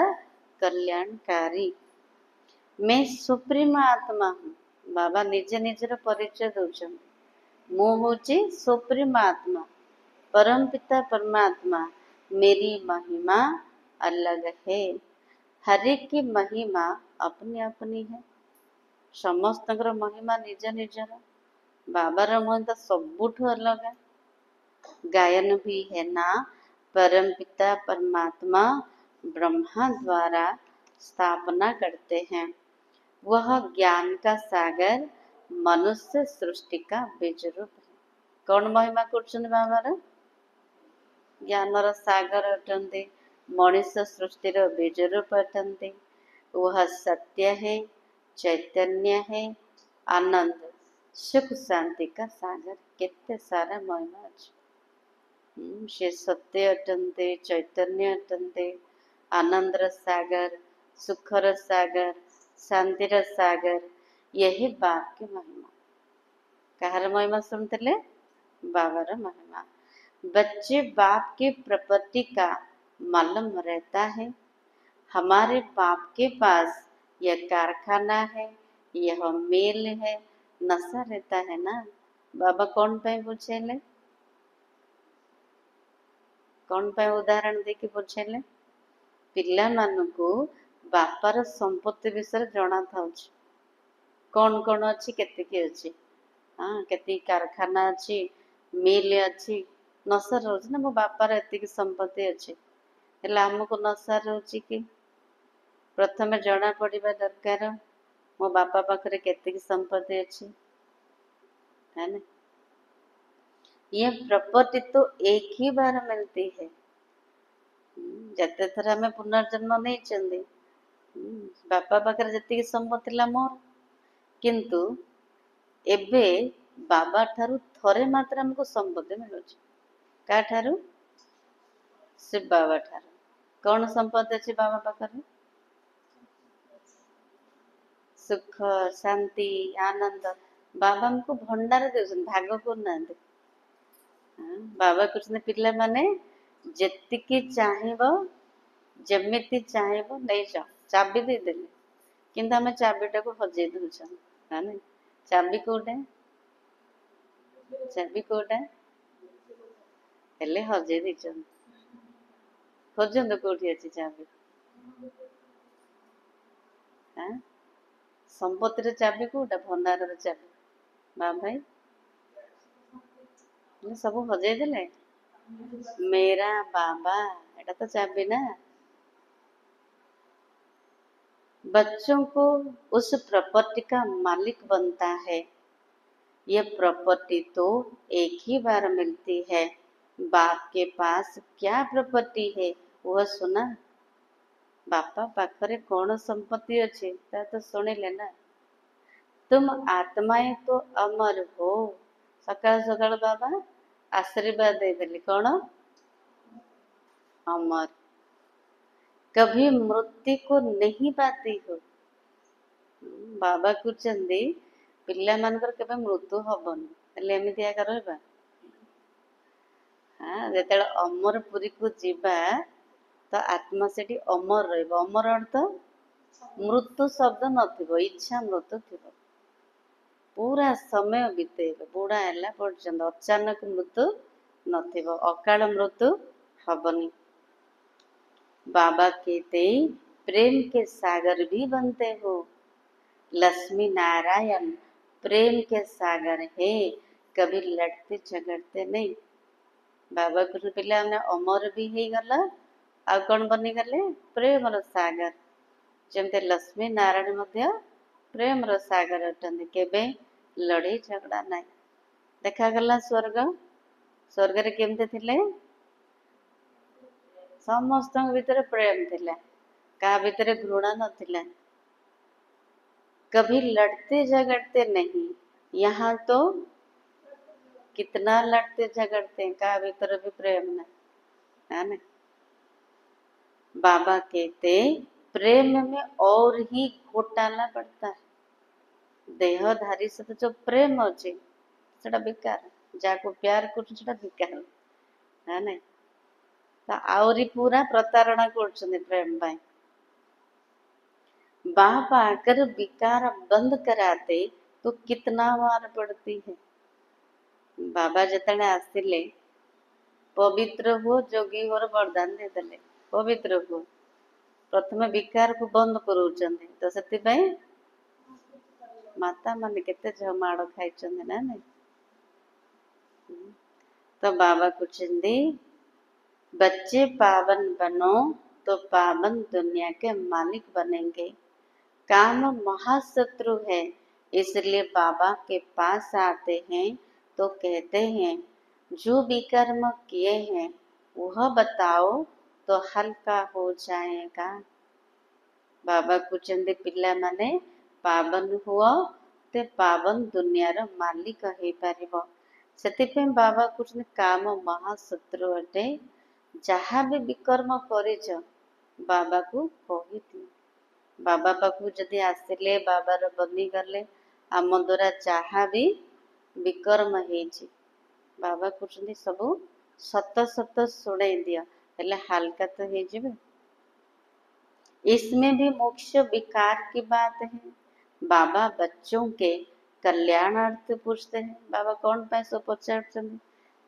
कल्याणकारी। मैं सुप्रीम आत्मा हूँ, बाबा निजे निजर परिचय दौरान, मु हूँ सुप्रीम आत्मा, परम पिता परमात्मा, मेरी महिमा अलग है। हर एक की महिमा अपनी अपनी है, समस्त महिमा निज निजर। बाबार महिमा सबुठ अलग है। गायन भी है ना, परम पिता परमात्मा ब्रह्मा द्वारा स्थापना करते हैं, वह ज्ञान का सागर मनुष्य सृष्टि का बीज रूप है। कौन महिमा कर बाबार, ज्ञानर सागर अटंती, मनुष्य सृष्टिर बीज रूप अटंती, वह सत्य है, चैतन्य है, आनंद सुख शांति का सागर। केते सारा महिमा अच्छे, से सत्य अटंते, चैतन्य अटंते, आनंदर सागर, सुखर सागर, शांतिर सागर। यही बाप की महिमा। कहार महिमा सुनते, बाबार महिमा। बच्चे बाप के प्रॉपर्टी का मालूम रहता है, हमारे बाप के पास यह कारखाना है, यह मेल है, नशा रहता है ना। बाबा कौन पे पूछेले, कौन पे उदाहरण देके पूछेले, पिला मानकु बापार संपत्ति विषय जना था, कौन कौन अच्छी केतिकी अच्छी, हाँ केति कारखाना अच्छी, मिल अच्छी, नशा रोज ना मो बापार एतिकी संपत्ति अच्छी, हेला हमको नशा रोची कि प्रथमे जना पड़िबा दरकार मो बापा पाखरे केतिकी संपत्ति अच्छी है ना। ये प्रॉपर्टी तो एक ही बार मिलती है। जते थर आम पुनर्जन्म नहीं चंदी बापा पाखरे जतिकी संपत्ति ला मोर किंतु एबे बाबा ठारू थरे मात्र हमको संपत्ति मिलुଛି का ठारू शिव बाबा ठारू कौन संपत्ति अच्छी बाबा पाखरे सुख शांति आनंद बाबा हमको भंडार देउछन भाग करना बाबा कहते पिला माने जेतिकी चाहिबो जेमिति चाहिबो नहीं जाओ चाबी दे देले किंतु आम चाबीटा को हजे दउछन है ना। चाबी कोटा हेले हजे दीचन खोजन कोठी अच्छी चाबी हाँ संपत्ति चाबी कोटा भंडार चाबी बाबा भाई सब हजे देले मेरा बाबा एटा तो चाबी ना। बच्चों को उस प्रॉपर्टी का मालिक बनता है। ये प्रॉपर्टी तो एक ही बार मिलती है। बाप के पास क्या प्रॉपर्टी है वह सुना बापा पाखरे कौन संपत्ति अच्छी ता तो सुनिले ना। तुम आत्माएं तो अमर हो सकाल सकाल बाबा आशीर्वाद दे देली कौन अमर कभी मृत्यु को नहीं पाती हो। बाबा कहते पिला मानकर केबे मृत्यु हबनी हेले एमिति आका रहबा हाँ जेतेबेले अमरपुरी को जीवा तो आत्मा सेठी अमर रहबो। अमर अर्थ मृत्यु शब्द नथिबो इच्छा मृत्यु थिबो पूरा समय बीतेबे बुढ़ा हैला पर्यंत अचानक मृत्यु नथिबो अकाल मृत्यु हबनी। बाबा कहते प्रेम के सागर भी बनते हो। लक्ष्मी नारायण प्रेम के सागर है कभी लड़ते झगड़ते नहीं। बाबा कुछ पिला ने अमर भी हो गला आ कौन बनी गले प्रेम रो सागर जमते लक्ष्मी नारायण मध्य प्रेम रो सागर अटंदी केबे लड़े झगड़ा नहीं। देखा गला स्वर्ग स्वर्ग रे केमते थिले समस्त भीतर प्रेम थिला का भीतर घृणा नथिला कभी लड़ते झगड़ते नहीं। यहाँ तो कितना लड़ते झगड़ते हैं का भीतर भी प्रेम नहीं है ना। बाबा कहते प्रेम में और ही घोटाला पड़ता है। देहधारी से तो जो प्रेम अच्छे सेटा बेकार जाको प्यार कर बेकार है ना। तो आउरी पूरा प्रतारणा कर प्रेम पाई बाप आकर विकार बंद कराते तो कितना मार पड़ती है। बाबा जितने आसिले पवित्र हो जोगी होर वरदान दे देले पवित्र हो प्रथम विकार को बंद करूचंदी तो सेति पई माता माने केते झमाड़ खाइचंदी ना नहीं। तो बाबा कुछंदी बच्चे पावन बनो तो पावन दुनिया के मालिक बनेंगे। काम महाशत्रु है इसलिए बाबा के पास आते हैं तो कहते हैं जो विकर्म किए हैं वह बताओ तो हल्का हो जाएगा। बाबा कुचंदी पिला माने पावन हुआ ते पावन दुनिया रो मालिक हो पारिबो। सेतिपे बाबा कुछ काम महाशत्रु अटे जहाँ भी विकर्म करिछ बाबा को कही दियो। बाबा पाखु जदि आसिले बाबार बनी गले आम द्वारा जहाँ भी विकर्म हेछि बाबा कहते सबू सत सत शुणे दियो हेले हल्का तो हे जिबे। इसमें भी मुख्य विकार की बात है। बाबा बच्चों के कल्याणार्थ पूछते हैं। बाबा कौन पैसो पचारछन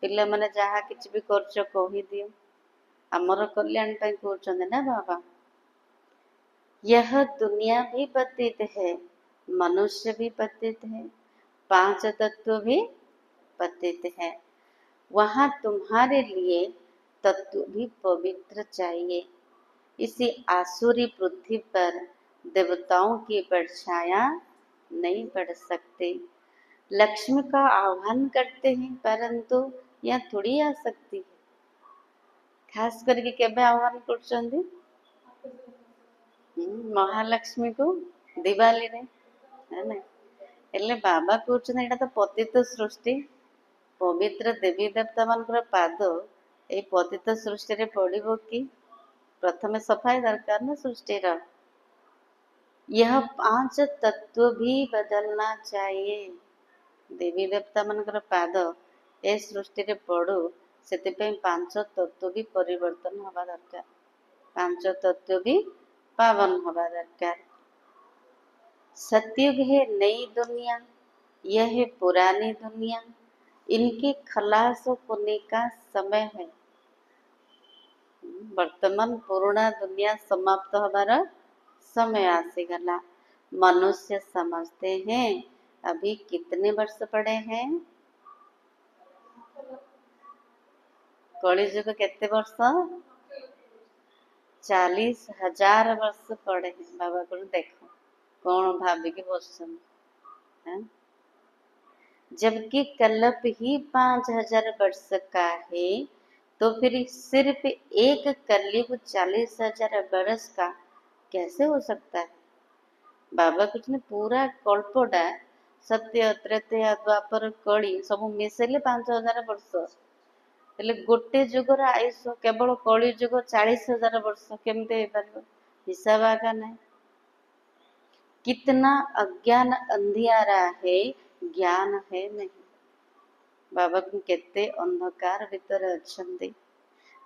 पिला माने जहाँ किछ भी करछ कही दियो आमर कल्याण पे कहउछन ना बाबा। यह दुनिया भी पतित है मनुष्य भी पतित है पांच तत्व भी पतित है। वहाँ तुम्हारे लिए तत्व भी पवित्र चाहिए। इसी आसुरी पृथ्वी पर देवताओं की परछाया नहीं पड़ सकती। लक्ष्मी का आह्वान करते हैं परंतु यहाँ थोड़ी आ सकती है। खास करके केबे आह्वान कर महालक्ष्मी को दिवाली रे है ना। हेले बाबा कहते एटा तो पतित सृष्टि, पवित्र देवी देवता मानकर पाद ए पतित सृष्टि रे पड़िबो कि? प्रथमे सफाई दरकार ना सृष्टि रा। यह 5 तत्व भी बदलना चाहिए। देवी देवता मानकर पाद ए सृष्टि रे पड़ू से 5 तत्व भी परिवर्तन हवा दरकार। 5 तत्व भी पावन हवा दरकार। सतयुग है नई दुनिया, यह है पुरानी दुनिया, इनके खलास होने का समय है। वर्तमान पुराना दुनिया समाप्त हमारा समय आसीगला। मनुष्य समझते हैं अभी कितने वर्ष पड़े हैं? कलिजुग केते वर्ष? 40,000 वर्ष पड़े हैं। बाबा को देखो कौन भाविकी बसन है। जबकि कल्प ही 5,000 वर्ष का है, तो फिर सिर्फ एक कलयुग 40,000 वर्ष का कैसे हो सकता है? बाबा कुछ ने पूरा कल्पटा सत्य त्रेतया द्वापर कली सब मिसेले 5,000 वर्ष। हेले गोटे जुगर आयुष केवल कली जुग 40,000 वर्ष केमते हो पार? हिसाब आगा नहीं। कितना अज्ञान अंधियारा है, ज्ञान है नहीं। बाबा को केते अंधकार भीतर अच्छंदे।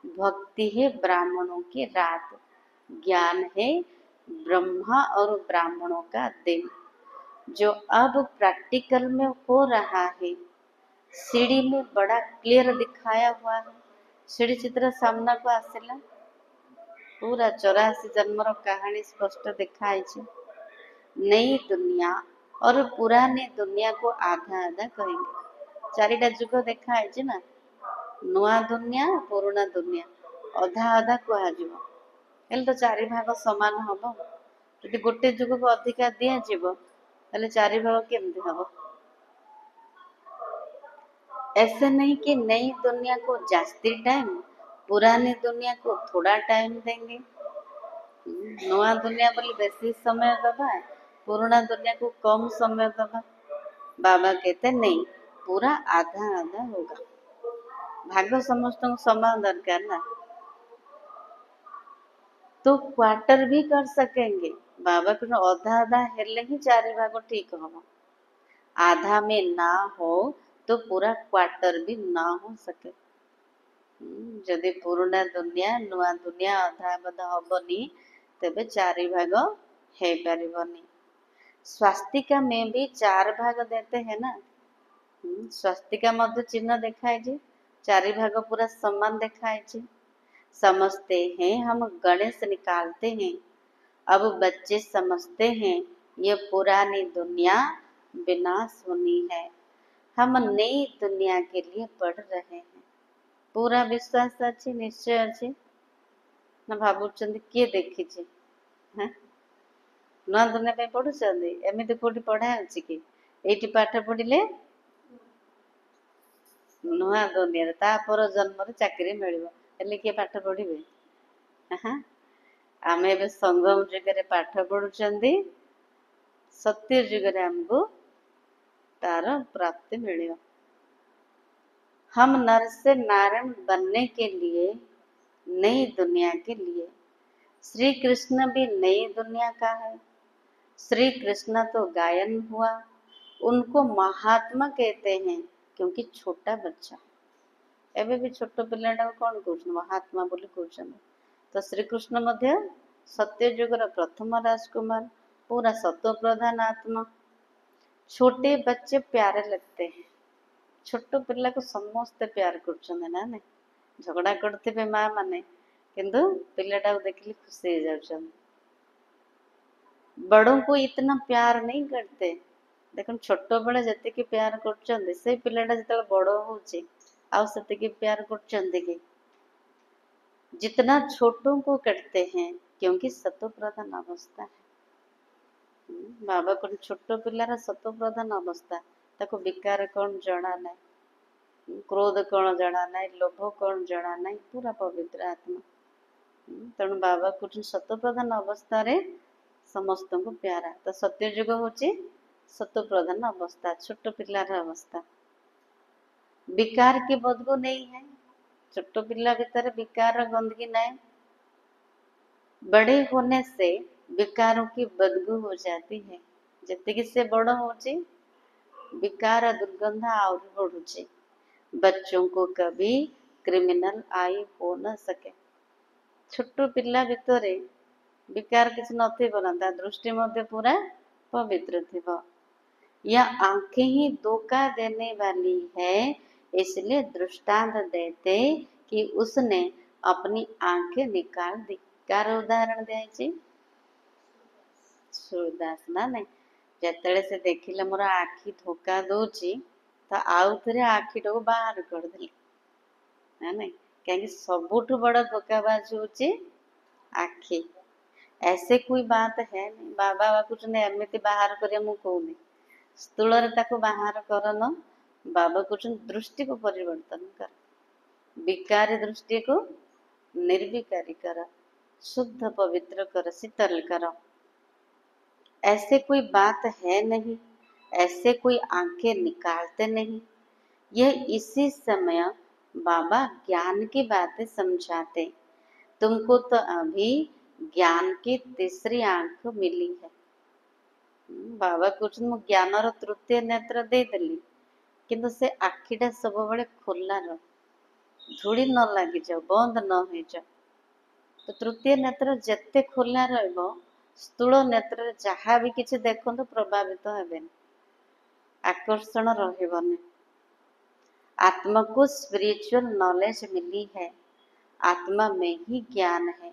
भक्ति है ब्राह्मणों की रात, ज्ञान है ब्रह्मा और ब्राह्मणों का दिन। जो अब प्रैक्टिकल में हो रहा है, सीढ़ी में बड़ा क्लियर दिखाया हुआ है। सीढ़ी चित्र सामना को आसिला पूरा 84 जन्मर कहानी स्पष्ट दिखाई। नई दुनिया और पुरानी दुनिया को आधा आधा कहेंगे। 4टा जुग देखा है ना, नुआ दुनिया पुराना दुनिया अधा अधा कहुव। हेल्ले तो 4 भाग समान हम। यदि गोटे जुग को अधिका दिज्व हेल्ले 4 भाग केमती हम? ऐसे नहीं कि नई दुनिया को जास्ती टाइम, पुरानी दुनिया को थोड़ा टाइम देंगे। नुआ दुनिया बोले बेसी समय दबा, पुराना दुनिया को कम समय दबा। बाबा कहते नहीं, पूरा आधा आधा होगा। भाग समस्त समान दरकार ना, तो क्वार्टर भी कर सकेंगे। बाबा को अधा आधा हेले ही 4 भाग ठीक हम। आधा में ना हो तो पूरा क्वार्टर भी ना हो सके। जदि पुराना दुनिया नुआ दुनिया अधा बधा हबनी तेबे 4 भाग है पारिबनी। स्वास्तिका में भी 4 भाग देते हैं ना। स्वास्तिका मध्य चिन्ह दिखाई जी, 4 भाग पूरा समान दिखाई जी। समझते हैं हम गणेश निकालते हैं। अब बच्चे समझते हैं ये पुरानी दुनिया विनाश होनी है। हम नई दुनिया के लिए पढ़ रहे हैं। पूरा विश्वास अच्छे, निश्चय अच्छे ना। भावुचंदी किए देखी नुआ दुनिया पे पढ़ुचंदी? एमती कोठी पढ़ा अछि कि एठी पाठ पढ़िले नुआ दुनिया तापर जन्म चाकरी मिलिବ हेले किए पाठ पढ़िबे? आमे एबे संगम जुगरे पाठ पढ़ुचंदी, सत्य जुगरे हमको तार प्राप्ति मिलिବ। हम नर से नारायण बनने के लिए, नई दुनिया के लिए। श्री कृष्ण भी नई दुनिया का है। श्री कृष्ण तो गायन हुआ, उनको महात्मा कहते हैं क्योंकि छोटा बच्चा। एबे भी छोट पिलाटा कौन कहउछन? महात्मा बोली कहउछन। तो श्री कृष्ण मध्य सत्य जुगर प्रथम राजकुमार, पूरा सत्व प्रधान आत्मा। छोटे बच्चे प्यारे लगते हैं। छोट पिला को समस्ते प्यार करछन ना ने। झगड़ा करते माँ माने किंतु पिलाटा देखिले खुशी हो जाउछन। बड़ों को इतना प्यार नहीं करते। देखो छोट बेले जति प्यार करछन से पिलाटा जते बड़ होउछे आउ सेतिकी प्यार करछन कि? जितना छोटों को करते हैं, क्योंकि सतो प्रधान अवस्था है। बाबा को छोट पिलार सतो प्रधान अवस्था, ताको विकार कौन जना ना, क्रोध कौन जना ना, लोभ कौन जना ना, पूरा पवित्र आत्मा। तेणु बाबा को सतो प्रधान अवस्था रे समस्त को प्यारा। तो सत्ययुग होची सतो प्रधान अवस्था, छोट पिलार अवस्था। विकार की बदबू नहीं है, छोट पिला भीतर विकार गंदगी नहीं। बड़े होने से विकारों की बदबू हो जाती है, जितनी से बड़ होची विकार दुर्गंध और बढ़ुची। बच्चों को कभी क्रिमिनल आई हो न सके। छोट पिला भीतर विकार किसी नथिबो ना, दृष्टि मध्य पूरा पवित्र थिबो। यह आंखें ही धोखा देने वाली है, इसलिए दृष्टांत देते कि उसने अपनी आंखें निकाल दी। कार उदाहरण दिया सूरदास ना नहीं, जिते से देखिले मोर आखि धोखा दौची तो आउ थे आखिटा को बाहर करदे है नहीं, कहीं सबुठ बड़ धोखाबाज होची आखि। ऐसे कोई बात है नहीं, बाबा कुछ एमती बाहर कर कहूनी स्थूल बाहर करन। बाबा कुछ दृष्टि को परिवर्तन कर, विकारी दृष्टि को निर्विकारी कर, शुद्ध पवित्र कर, शीतल कर। ऐसे कोई बात है नहीं, ऐसे कोई आंखें निकालते नहीं। यह इसी समय बाबा ज्ञान की बातें समझाते। तुमको तो अभी ज्ञान की तीसरी आंख मिली है। बाबा कुछ ज्ञान रो तृतीय नेत्र दे देली, किंतु से आखिटा सब बड़े खोला रह, धूली न लगी जाओ, बंद न हो जाओ। तो तृतीय नेत्र जिते खोला रहिबो, स्थूल नेत्र जहाँ भी किसी देखो प्रभावित हेबेनि, आकर्षण रहिबनि। आत्मा को स्पिरिचुअल नॉलेज मिली है, आत्मा में ही ज्ञान है।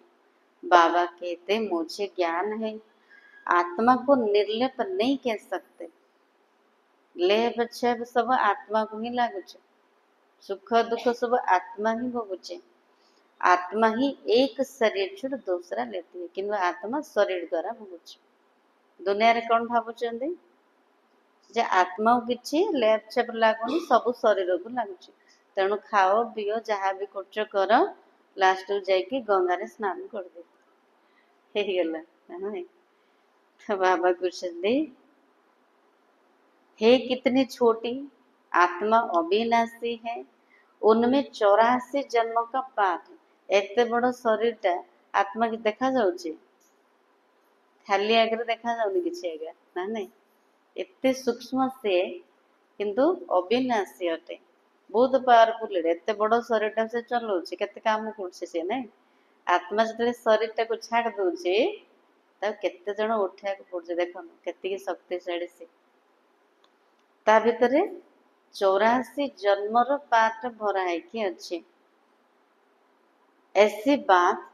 बाबा कहते मुझे ज्ञान है। आत्मा को निर्लेप नहीं कह सकते, लेप छेप सब आत्मा को ही लागुचे, सुख दुख सब आत्मा ही भोगुचे। आत्मा ही एक शरीर छोड़ दूसरा लेती है, किंतु आत्मा शरीर द्वारा भोगुचे। दुनिया रे कौन भावुचंदी जे आत्मा को किछि लेप छेप लागुनी, सब शरीर को लागुचे। तेणु खाओ पिओ जहाँ भी कुछ कर, लास्ट जाइए गंगा रे स्नान कर दे, हे गला नहीं। तो बाबा कहते हे कितनी छोटी आत्मा अविनाशी है, उनमें 84 जन्म का पाप है। एते बड़ शरीर टा आत्मा की देखा जाउची, खाली आगे देखा जाउनी किछि आगे ना नहीं। एते सूक्ष्म से किंतु अविनाशी अटे, बहुत पावरफुल। एते बड़ शरीर टा से चलाउची, केते काम करछे से नहीं। आत्मा जतले शरीर टा को छाड़ दउची, ता केते जण उठा को पड़छे, देखो केते शक्तिशाली से। ता भितरे 84 जन्मर पाठ भरा है कि अच्छे। ऐसी बात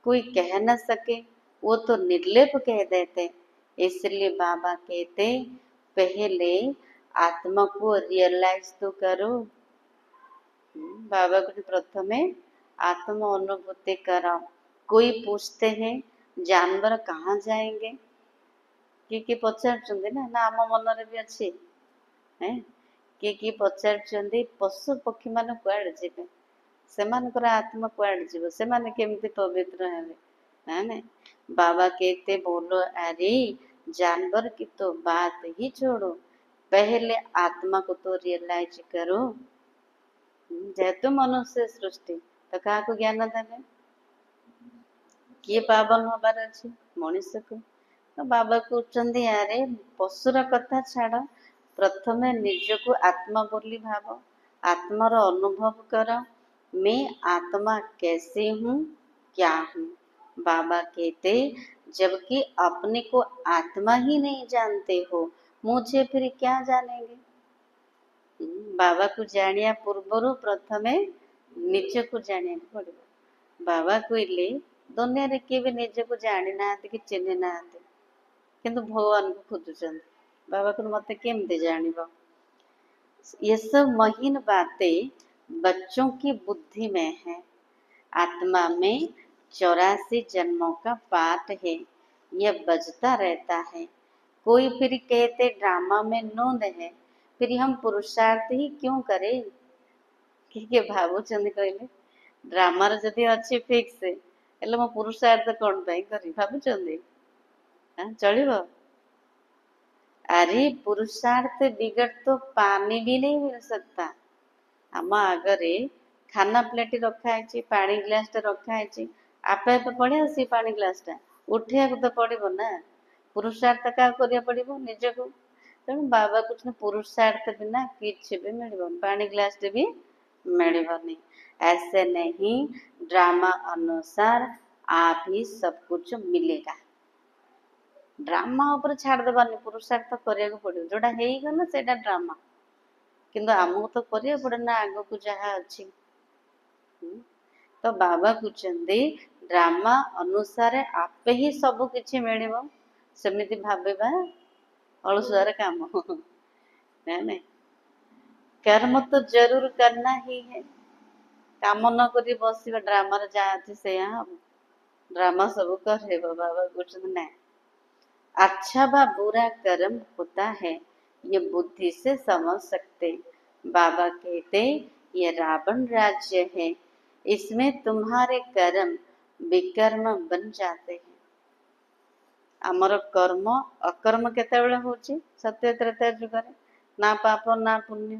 कोई कह न सके, वो तो निर्लेप कह देते। इसलिए बाबा कहते पहले आत्मा को रियलाइज तो करो। बाबा को प्रथमे आत्मा अनुभूति कराओ। कोई पूछते हैं जानवर कहाँ जाएंगे, कि पचार ना आम मन भी अच्छी है, किए पचार पशु पक्षी मान कुआड़े जीवे, सेमानकर आत्मा कुआड़े जीव, सेमाने केमती पवित्र हेबे ना नहीं। बाबा कहते बोलो अरे जानवर की तो बात ही छोड़ो, पहले आत्मा को तो रियलाइज करो। जेहेतु मनुष्य सृष्टि तो क्या को ज्ञान देवे, किए पावन हबार अच्छे मनुष्य को। तो बाबा कहते अरे पशुर कथा छाड़, प्रथमे निजको आत्मा बोली भाव, आत्मार अनुभव कर। मैं आत्मा कैसे हूँ, क्या हूँ। बाबा कहते जबकि अपने को आत्मा ही नहीं जानते हो, मुझे फिर क्या जानेंगे। बाबा को जानिया पूर्वर प्रथमे निज को जानिया पड़े। बाबा कहले दुनिया रे किए भी निज को जानी ना कि चिन्ह ना, किंतु भगवान को खोजुचंद। बाबा को मत केमती जानिबो। ये सब महीन बातें बच्चों की बुद्धि में है, आत्मा में 84 जन्मों का पाठ है, यह बजता रहता है। कोई फिर कहते ड्रामा में नोंद है, फिर हम पुरुषार्थ ही क्यों करें? किए भावुଛନ୍ତି कहले ड्रामार जदि अच्छी फिक्स हेले मो पुरुषार्थ कौन पाई करी भावुଛନ୍ତି? चलिब? अरे पुरुषार्थ बिगड़ तो पानी भी नहीं मिल सकता। आम आगरे खाना प्लेट रखा है, पानी ग्लास रखा है, आपे आपे पड़े आसी पानी ग्लास उठे तो पड़ो ना। पुरुषार्थ क्या करिया पड़ो निजको। तेणु बाबा कुछ पुरुषार्थ बिना किसी भी मिलबन, पानी ग्लास भी मिलबनी। ऐसे नहीं, ड्रामा अनुसार आप ही सब कुछ मिलेगा। ड्रामा ऊपर छाड़ देवानी, पुरुषार्थ करिया पड़ो जोड़ा हेगला से ड्रामा, किंतु आमको तो करिया पड़े ना आग को जहाँ अच्छी। तो बाबा कहते ड्रामा अनुसार आपे ही सब किछि मिलिबो, सेमिति भाबिबा अलसुआर काम नहीं। कर्म तो जरूर करना ही है, काम न करी बसिबा ड्रामा जहाँ अच्छी से हम ड्रामा सब करेबो। बाबा कहते ना, अच्छा व बुरा कर्म होता है, ये बुद्धि से समझ सकते। बाबा कहते ये रावण राज्य है, इसमें तुम्हारे कर्म विकर्म बन जाते हैं। आमर कर्म अकर्म केतेबेले होची? सत्य त्रेता युग ना पाप ना पुण्य।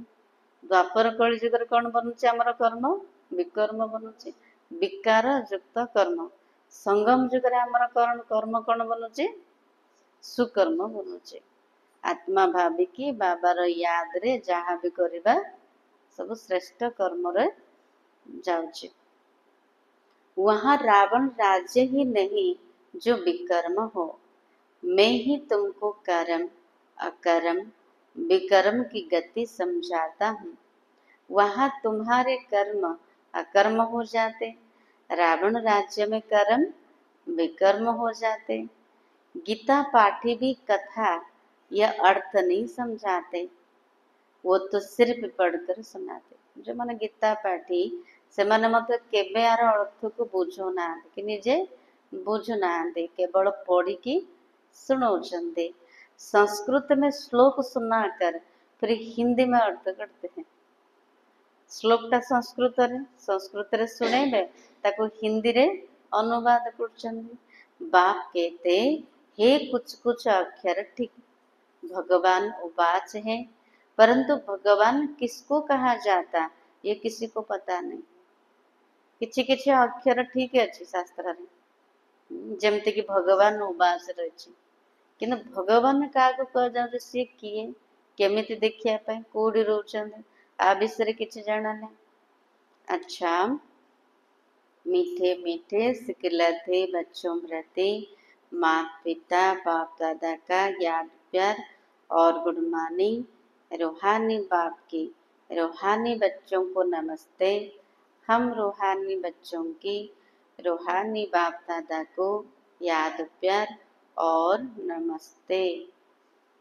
द्वापर कली युग कौन बनुची? आमर कर्म विकर्म बनुची, विकार युक्त कर्म। संगम युग आमर कर्म कौन बनुची? सुकर्म बनुची। आत्मा भाविकी बाबार याद रे जहाँ भी करिबा सब श्रेष्ठ कर्म रे जाउची। वहाँ रावण राज्य ही नहीं जो विकर्म हो। मैं ही तुमको कर्म अकर्म विकर्म की गति समझाता हूँ। वहाँ तुम्हारे कर्म अकर्म हो जाते, रावण राज्य में कर्म विकर्म हो जाते। गीता पाठी भी कथा यह अर्थ नहीं समझाते, वो तो सिर्फ पढ़कर सुनाते। जो माने गीता पाठी से माने मत केबे यार अर्थ को बुझो ना कि निजे बुझु ना, केवल पढ़ी की सुनौचंदे। संस्कृत में श्लोक सुनाकर फिर हिंदी में अर्थ करते हैं। श्लोकटा संस्कृत रे, संस्कृत रे सुनेबे ताको हिंदी रे अनुवाद करचंदी। बाप कहते हे कुछ कुछ अक्षर ठीक भगवान उवाच है, परंतु भगवान किसको कहा जाता ये किसी को पता नहीं। किछि किछि अक्षर ठीक अच्छी शास्त्र रे, जमते कि भगवान उवाच रही, किंतु भगवान क्या कह जाए सी किए केमिति देखिया पाई कोडी रोचंदे आ विषय किछि जाना नहीं। अच्छा, मीठे मीठे सिखलाते बच्चों प्रति माता पिता बाप दादा का याद प्यार और गुड मॉर्निंग। रूहानी बाप की रूहानी बच्चों को नमस्ते। हम रूहानी बच्चों की रूहानी बाप दादा को याद प्यार और नमस्ते।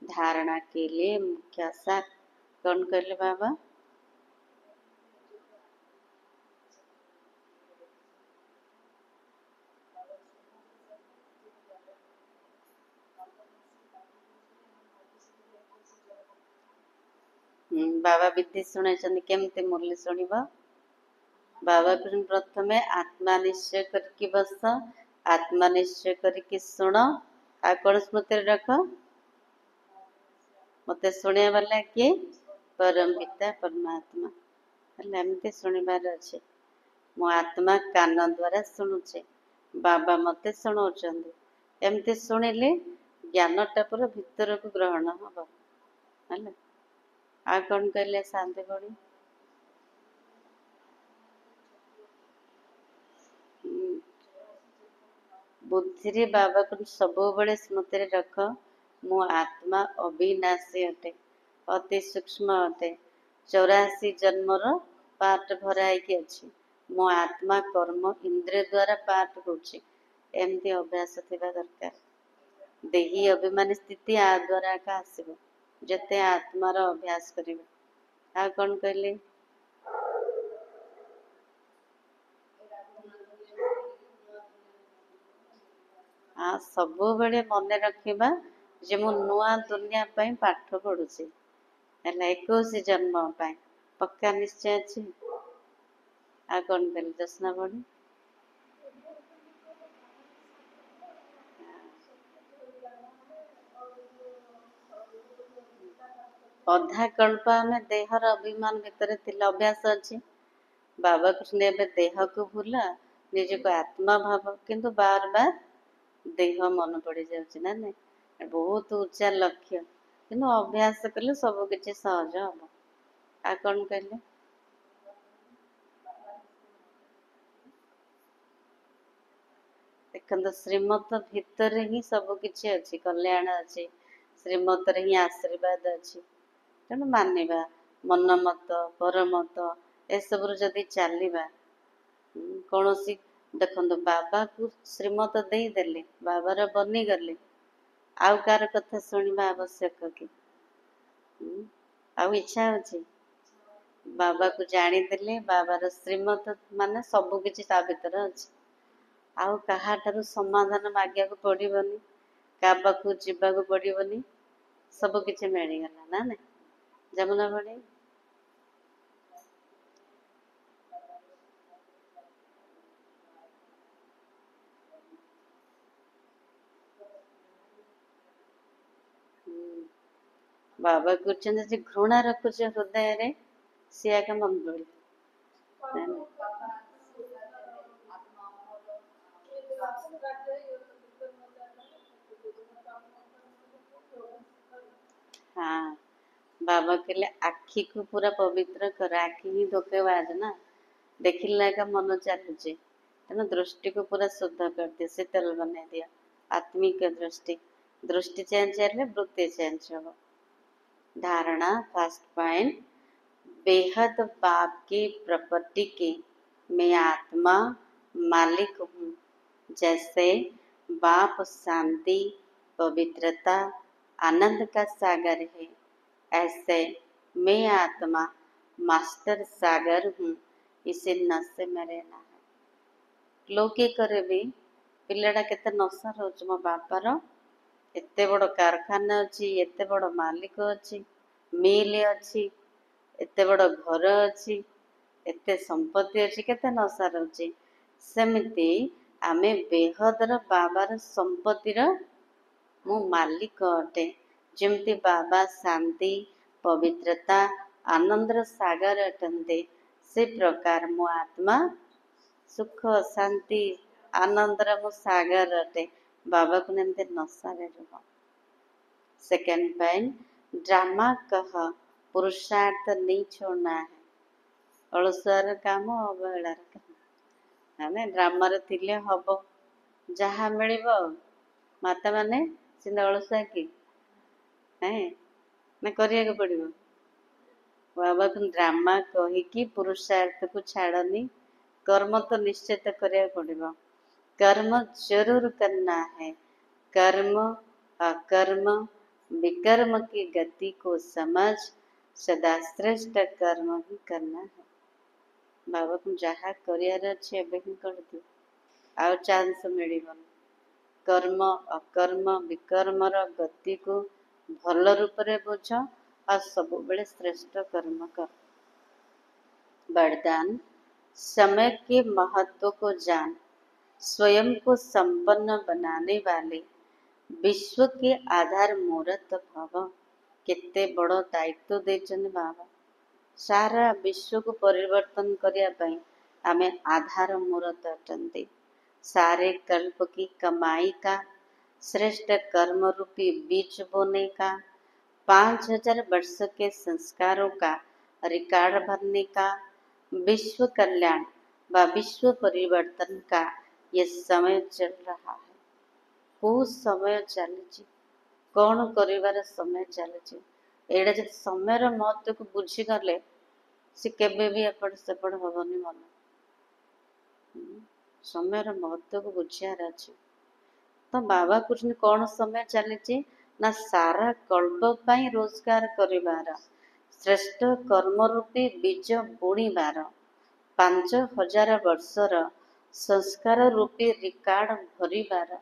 धारणा के लिए मुख्य सार कौन कर ले बाबा? बाबा विधि शुणे केमती मुरली शुणव? बाबा प्रथमे आत्मा निश्चय करके बस, आत्मा निश्चय करके शुण, आ कौन स्मृति रख? मत शुणा वाला किए? परम पिता परमात्मा। एमती शुणवार अच्छे। मो आत्मा कान द्वारा शुणुचे, बाबा मते शुणाउछंदी। एमती शुणिले ज्ञानटा पूरा भीतर को ग्रहण हम है। आ कौन कहले शांति बड़ी? बुद्धि रे बाबा को सब बड़े स्मृति रख, मो आत्मा अविनाशी अटे, अति सूक्ष्म अटे, 84 जन्मर पार्ट भराई अच्छी। मो आत्मा कर्म इंद्रिय द्वारा पार्ट होची, एमती अभ्यास थिबा दरकार। देही अभिमानी स्थिति आ द्वारा का आसीबो जते आत्मार अभ्यास करिवे। आ कौन कहले? सब बेले मन रखा जे मु नुआ दुनिया पाई पाठ पढ़ुची है 21 जन्म पाई पक्का निश्चय अच्छी आ कौन कल दसना पड़ी अधा कल्प आम देहर अभिमान भितर अभ्यास अच्छी बाबा कृष्ण एवं देह को भूला निज को आत्मा भाव किंतु बार बार देह मन पड़ जाऊँ ना नहीं बहुत उच्चा लक्ष्य कि अभ्यास कले सब किसी सहज हम आ कौन कहले देखो श्रीमत भितर ही सब किसी अच्छी कल्याण अच्छी श्रीमत ही आशीर्वाद अच्छी तेणु मानिबा मन मत परमत एसबू जदि चलवा कौन सी देखो बाबा को श्रीमत देदेले बाबार बनीगले आउ कार कथा शुणा आवश्यक कि आउ इच्छा अच्छी बाबा को जानीदे बाबार श्रीमत माने सबकि ता भर अच्छी आउ कहाठारु समाधान मांगा पड़ोनी क्या पाखु जावाक पड़ोनी सबकि मिलगला ना नहीं जमुना बड़ी बाबा कहते घृणा रखुच हृदय सी आगे मन पड़े हाँ बाबा कहले आखि को पूरा पवित्र कर आखि ही धोखेबाज ना देखिला का मन चलुचे तेना दृष्टि को पूरा शुद्ध कर दिया शीतल बना दिया आत्मिक दृष्टि दृष्टि चेंज हेल्ले वृत्ति चेंज हम धारणा फर्स्ट पॉइंट बेहद बाप की प्रॉपर्टी की मैं आत्मा मालिक हूँ जैसे बाप शांति पवित्रता आनंद का सागर है ऐसे मैं आत्मा मास्टर सागर हूँ इसे नशे में रहना है लौकिक भी पिलाटा केते नशा रोच मो बापार एते बड़ कारखाना अच्छी एते बड़ मालिक अच्छी मिल अच्छी एते बड़ घर अच्छी एते संपत्ति अच्छी केते नशा रोचे सेमती आमे बेहदर बाबार संपत्तिर मु मालिक अटे जमती बाबा शांति पवित्रता आनंदर सागर अटंते से प्रकार मो आत्मा सुख शांति आनंदर मो सागर अटे बाबा को नमते नशा रुह सेकेंड पॉइंट ड्रामा कह पुरुषार्थ नहीं छोड़ना है अलसुआर काम अवहेलार काम है ड्रामा थिले हम जहाँ मिल माता माने सिंध अलसुआ कि है ना करिया पड़ो बाबा को ड्रामा कहीकि पुरुषार्थ को छाड़नी कर्म तो निश्चित करिया पड़ो कर्म जरूर करना है कर्म अकर्म विकर्म की गति को समझ सदा श्रेष्ठ कर्म ही करना है बाबा को जहाँ करियार अच्छे एवं ही कर दियो आउ चांस मिलबन कर्म अकर्म विकर्मर गति को भल रूप से बुझ और सब बेले श्रेष्ठ कर्म कर वरदान समय के महत्व को जान स्वयं को संपन्न बनाने वाले विश्व के आधार मूर्त भव केते बड़ दायित्व देचन बाबा सारा विश्व को परिवर्तन करने आमे आधार मूर्त अटंती सारे कल्प की कमाई का श्रेष्ठ कर्म रूपी बीज बोने का 5000 वर्ष के संस्कारों का रिकॉर्ड भरने का विश्व कल्याण व विश्व परिवर्तन का ये समय चल रहा है को समय चली कौन कर समय चली एड़ा जब समय महत्व को बुझीगले सी केबे भी एपट सेपट हेनी मन समय महत्व को बुझार अच्छे तो बाबा कृष्ण कौन समय चली ना सारा कल्प पाई रोजगार करिवार श्रेष्ठ कर्म रूपी बीज बुणीबार 5000 वर्षर संस्कार रूपी रिकॉर्ड भरिबार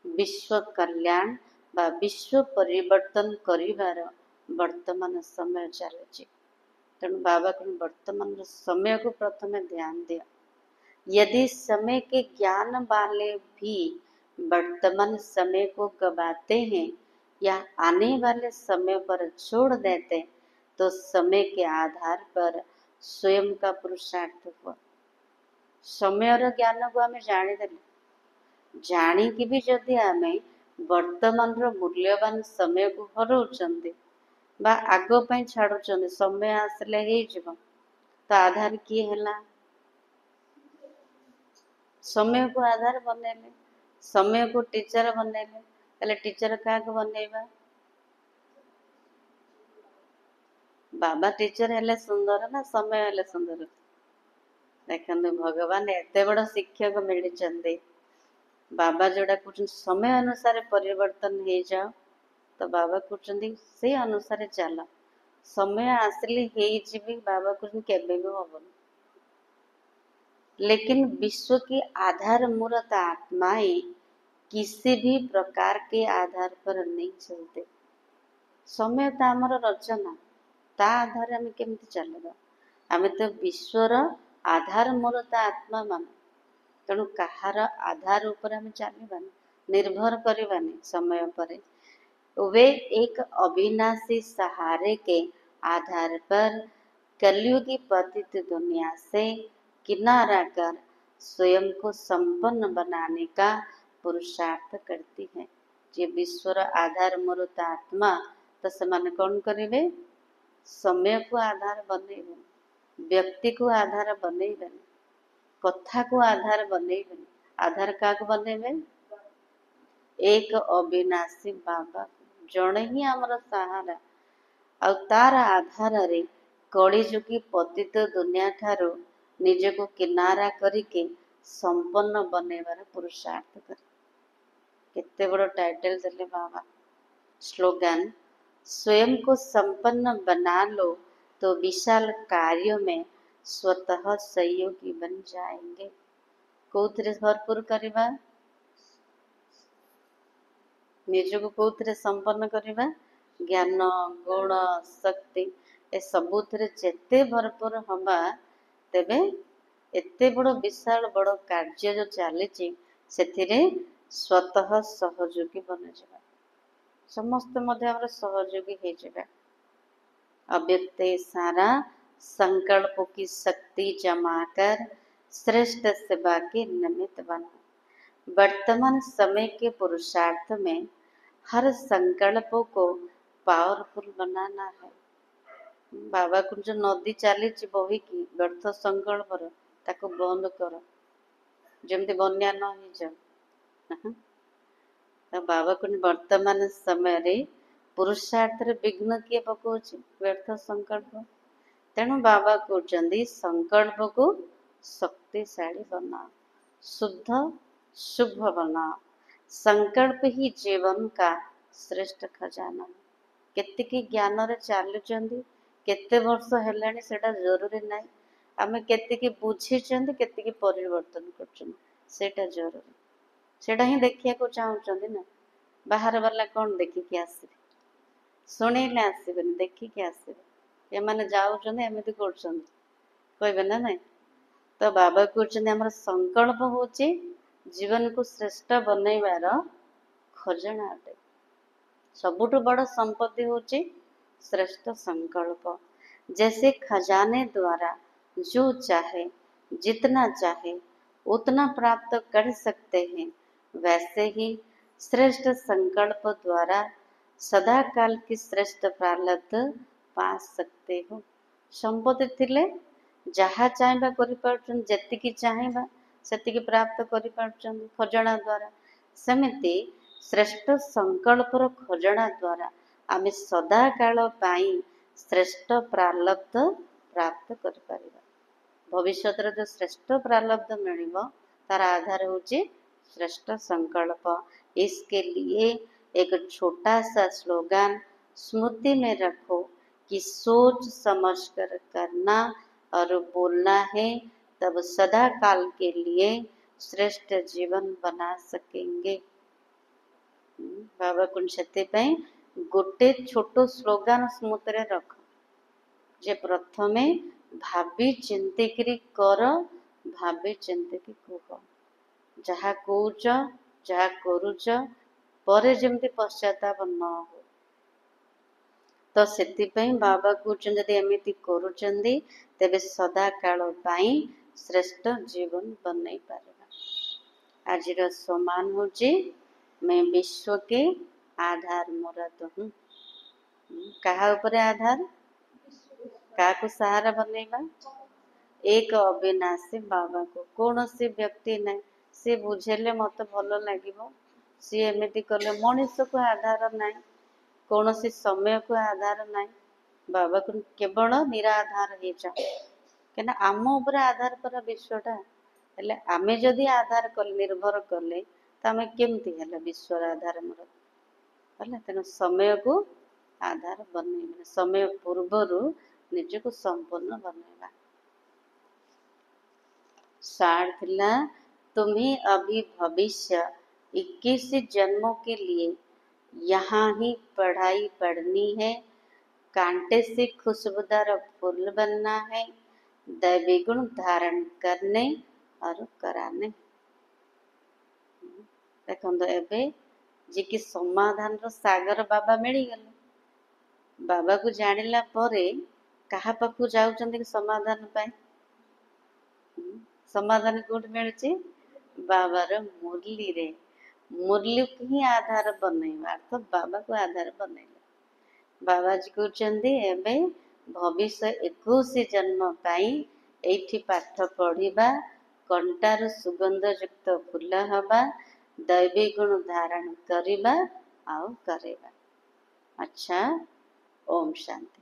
विश्व कल्याण बा विश्व परिवर्तन करिवार वर्तमान समय चलछि। तेणु बाबा कहते वर्तमान समय को प्रथम ध्यान दिया। यदि समय के ज्ञान वाले भी वर्तमान समय को गवाते हैं या आने वाले समय पर छोड़ देते, तो समय के आधार पर स्वयं का पुरुषार्थ हुआ। समय ज्ञान को आम जानीदेलु, जाणिकी भी जदि आम वर्तमान मूल्यवान समय को हरौचंदी बा आग पई छाड़ुचंदी, समय आसले हो तो आधार किए है? समय को आधार बनैले, समय को टीचर बनैले, ताले टीचर क्या बनैबा? बाबा टीचर हेले सुंदर ना समय हेले सुंदर? देखते भगवान एते बड़ शिक्षक मिली, बाबा जोड़ा कहते समय अनुसार परिवर्तन हो जाओ, तो बाबा कहते से अनुसार चल, समय आसले हो बाबा कहते केबे भी हबनी। लेकिन विश्व की आधार मूलत आत्माएं किसी भी प्रकार के आधार पर नहीं चलते। समय तो आमर रचना, ता आधार आम केमती चलवा? आम तो विश्वर आधार मूलत आत्मा मान, तेणु कहार आधार उपर आम चलवानी, निर्भर करवानी समय पर। वे एक अविनाशी सहारे के आधार पर कलयुगी पतित दुनिया से किनारा कर स्वयं को संपन्न बनाने का पुरुषार्थ करती है। जे विश्वर आधार मूलत आत्मा, तो से कौन करेंगे? समय को आधार बनइबे, व्यक्ति को आधार बनइबे, कथा को आधार बनइबे। आधार क्या बनइबे? एक अविनाशी बाबा, जड़े ही आमर सहारा। आ तार आधार रे कलिजुगी पतित दुनिया ठारो निजको किनारा करके संपन्न बनइबार पुरुषार्थ कर। केते बड़ टाइटल देले बाबा। स्लोगन, स्वयं को संपन्न बना लो तो विशाल कार्यों में स्वतः सहयोगी बन जाएंगे। कौथिरे भरपूर करवा? निजको कौथिरे संपन्न करवा? ज्ञान, गुण, शक्ति ए सबुथिरे जेते भरपूर हवा, तेबे एते बड़ विशाल बड़ कार्य जो चली से स्वतः सहयोगी बन जावा। समस्त मध्य सहयोगी हो जावा। अव्यक्त सारा संकल्प की शक्ति जमा कर श्रेष्ठ सेवा के निमित्त बना। वर्तमान समय के पुरुषार्थ में हर संकल्प को पावरफुल बनाना है। बाबा को जो नदी चली बही की व्यर्थ संकल्प ताको बंद कर, जमती बन्या न हो जाए। तो बाबा को वर्तमान समय रे पुरुषार्थ रे विघ्न किए पकाउछि? व्यर्थ संकल्प। तेणु बाबा कहते संकल्प को शक्तिशाली बना, शुद्ध शुभ बना। संकल्प ही जीवन का श्रेष्ठ खजाना। केतिकी ज्ञान रे चलुचंदी, केते वर्ष हेलानी सेटा जरूरी नाही। आमे केतिकी बुझिचंदी, केतिकी परिवर्तन करचंदी सेटा जरूरी। सेटा ही देखिया को चाहूचंदी ना। बाहर वाला कौन देखिकी आसीबे? शुणिले आसीबेनी, देखिकी आसीबे। एमाने जाउचंदी एमिति करचंदी कहबे ना नहीं। तो बाबा कहते हमर संकल्प होची जीवन को श्रेष्ठ बनइबार खजाना अटे। सबुठु बड़ संपत्ति होची श्रेष्ठ संकल्प। जैसे खजाने द्वारा जो चाहे जितना चाहे उतना प्राप्त कर सकते हैं, वैसे ही श्रेष्ठ संकल्प द्वारा सदा काल की श्रेष्ठ प्रारब्ध पा सकते हो। संपत्ति थिले जहा चाहबा करि पारुछन, जेतिकी चाहबा सेतिकी प्राप्त करि पारुछन खजाना द्वारा। सेमिति श्रेष्ठ संकल्पर खजाना द्वारा आमे सदा काल पाई श्रेष्ठ प्रारब्ध प्राप्त करि परिबा। भविष्य जो श्रेष्ठ प्रारब्ध मिलिबो तार आधार होची श्रेष्ठ संकल्प। इसके लिए एक छोटा सा स्लोगन स्मृति में रखो कि सोच समझ कर करना और बोलना है, तब सदा काल के लिए श्रेष्ठ जीवन बना सकेंगे। बाबा कुण से गोटे छोट स्लोगान स्मृति रख जे प्रथमे भाभी चिंतिकी कर, भाभी चिंतिकी कुह, जहा कौच जहा करुच परे जमती पश्चाताप न हो। तो से बाबा कहते जदि एमती करुचंदी तेबे सदा काल पाई श्रेष्ठ जीवन बनई पारबा। आज समान होची मैं विश्व के आधार मुराद हूँ। कहा उपरे आधार क्या को सहारा बनैबा एक अविनाशी बाबा को कौन सी व्यक्ति नहीं सी बुझेले मत भल लगे सी एमती कले मनीष को आधार ना कौन सी समय को आधार ना बाबा को केवल निराधार हो जा क्या आम उपर आधार पर विश्वटा हेले आमे जदि आधार कले निर्भर कले तो आम केमती है विश्वर आधार मोर तेणु समय को आधार बन समय पूर्वर निजको संपन्न बनैबा। सार थिला तुम्हें अभी भविष्य 21 जन्मों के लिए यहाँ ही पढ़ाई पढ़नी है, कांटे से खुशबूदार फूल बनना है, दैवी गुण धारण करने और कराने। देखो एबे जी कि समाधान रो सागर बाबा मिल गले बाबा को जानिला परे कहा पाखु जाउचंदी कि समाधान पाए समाधान कोट मिलुची बाबार मुरली रे मुरली को ही आधार बनैबा तो बाबा को आधार बनैले बाबा जी कहते एबे भविष्य 21 जन्म पाई एठी पाठ पढ़िबा कंटार सुगंध युक्त फूल हवा दैवी गुण धारण करिबा आउ करेबा। अच्छा ओम शांति।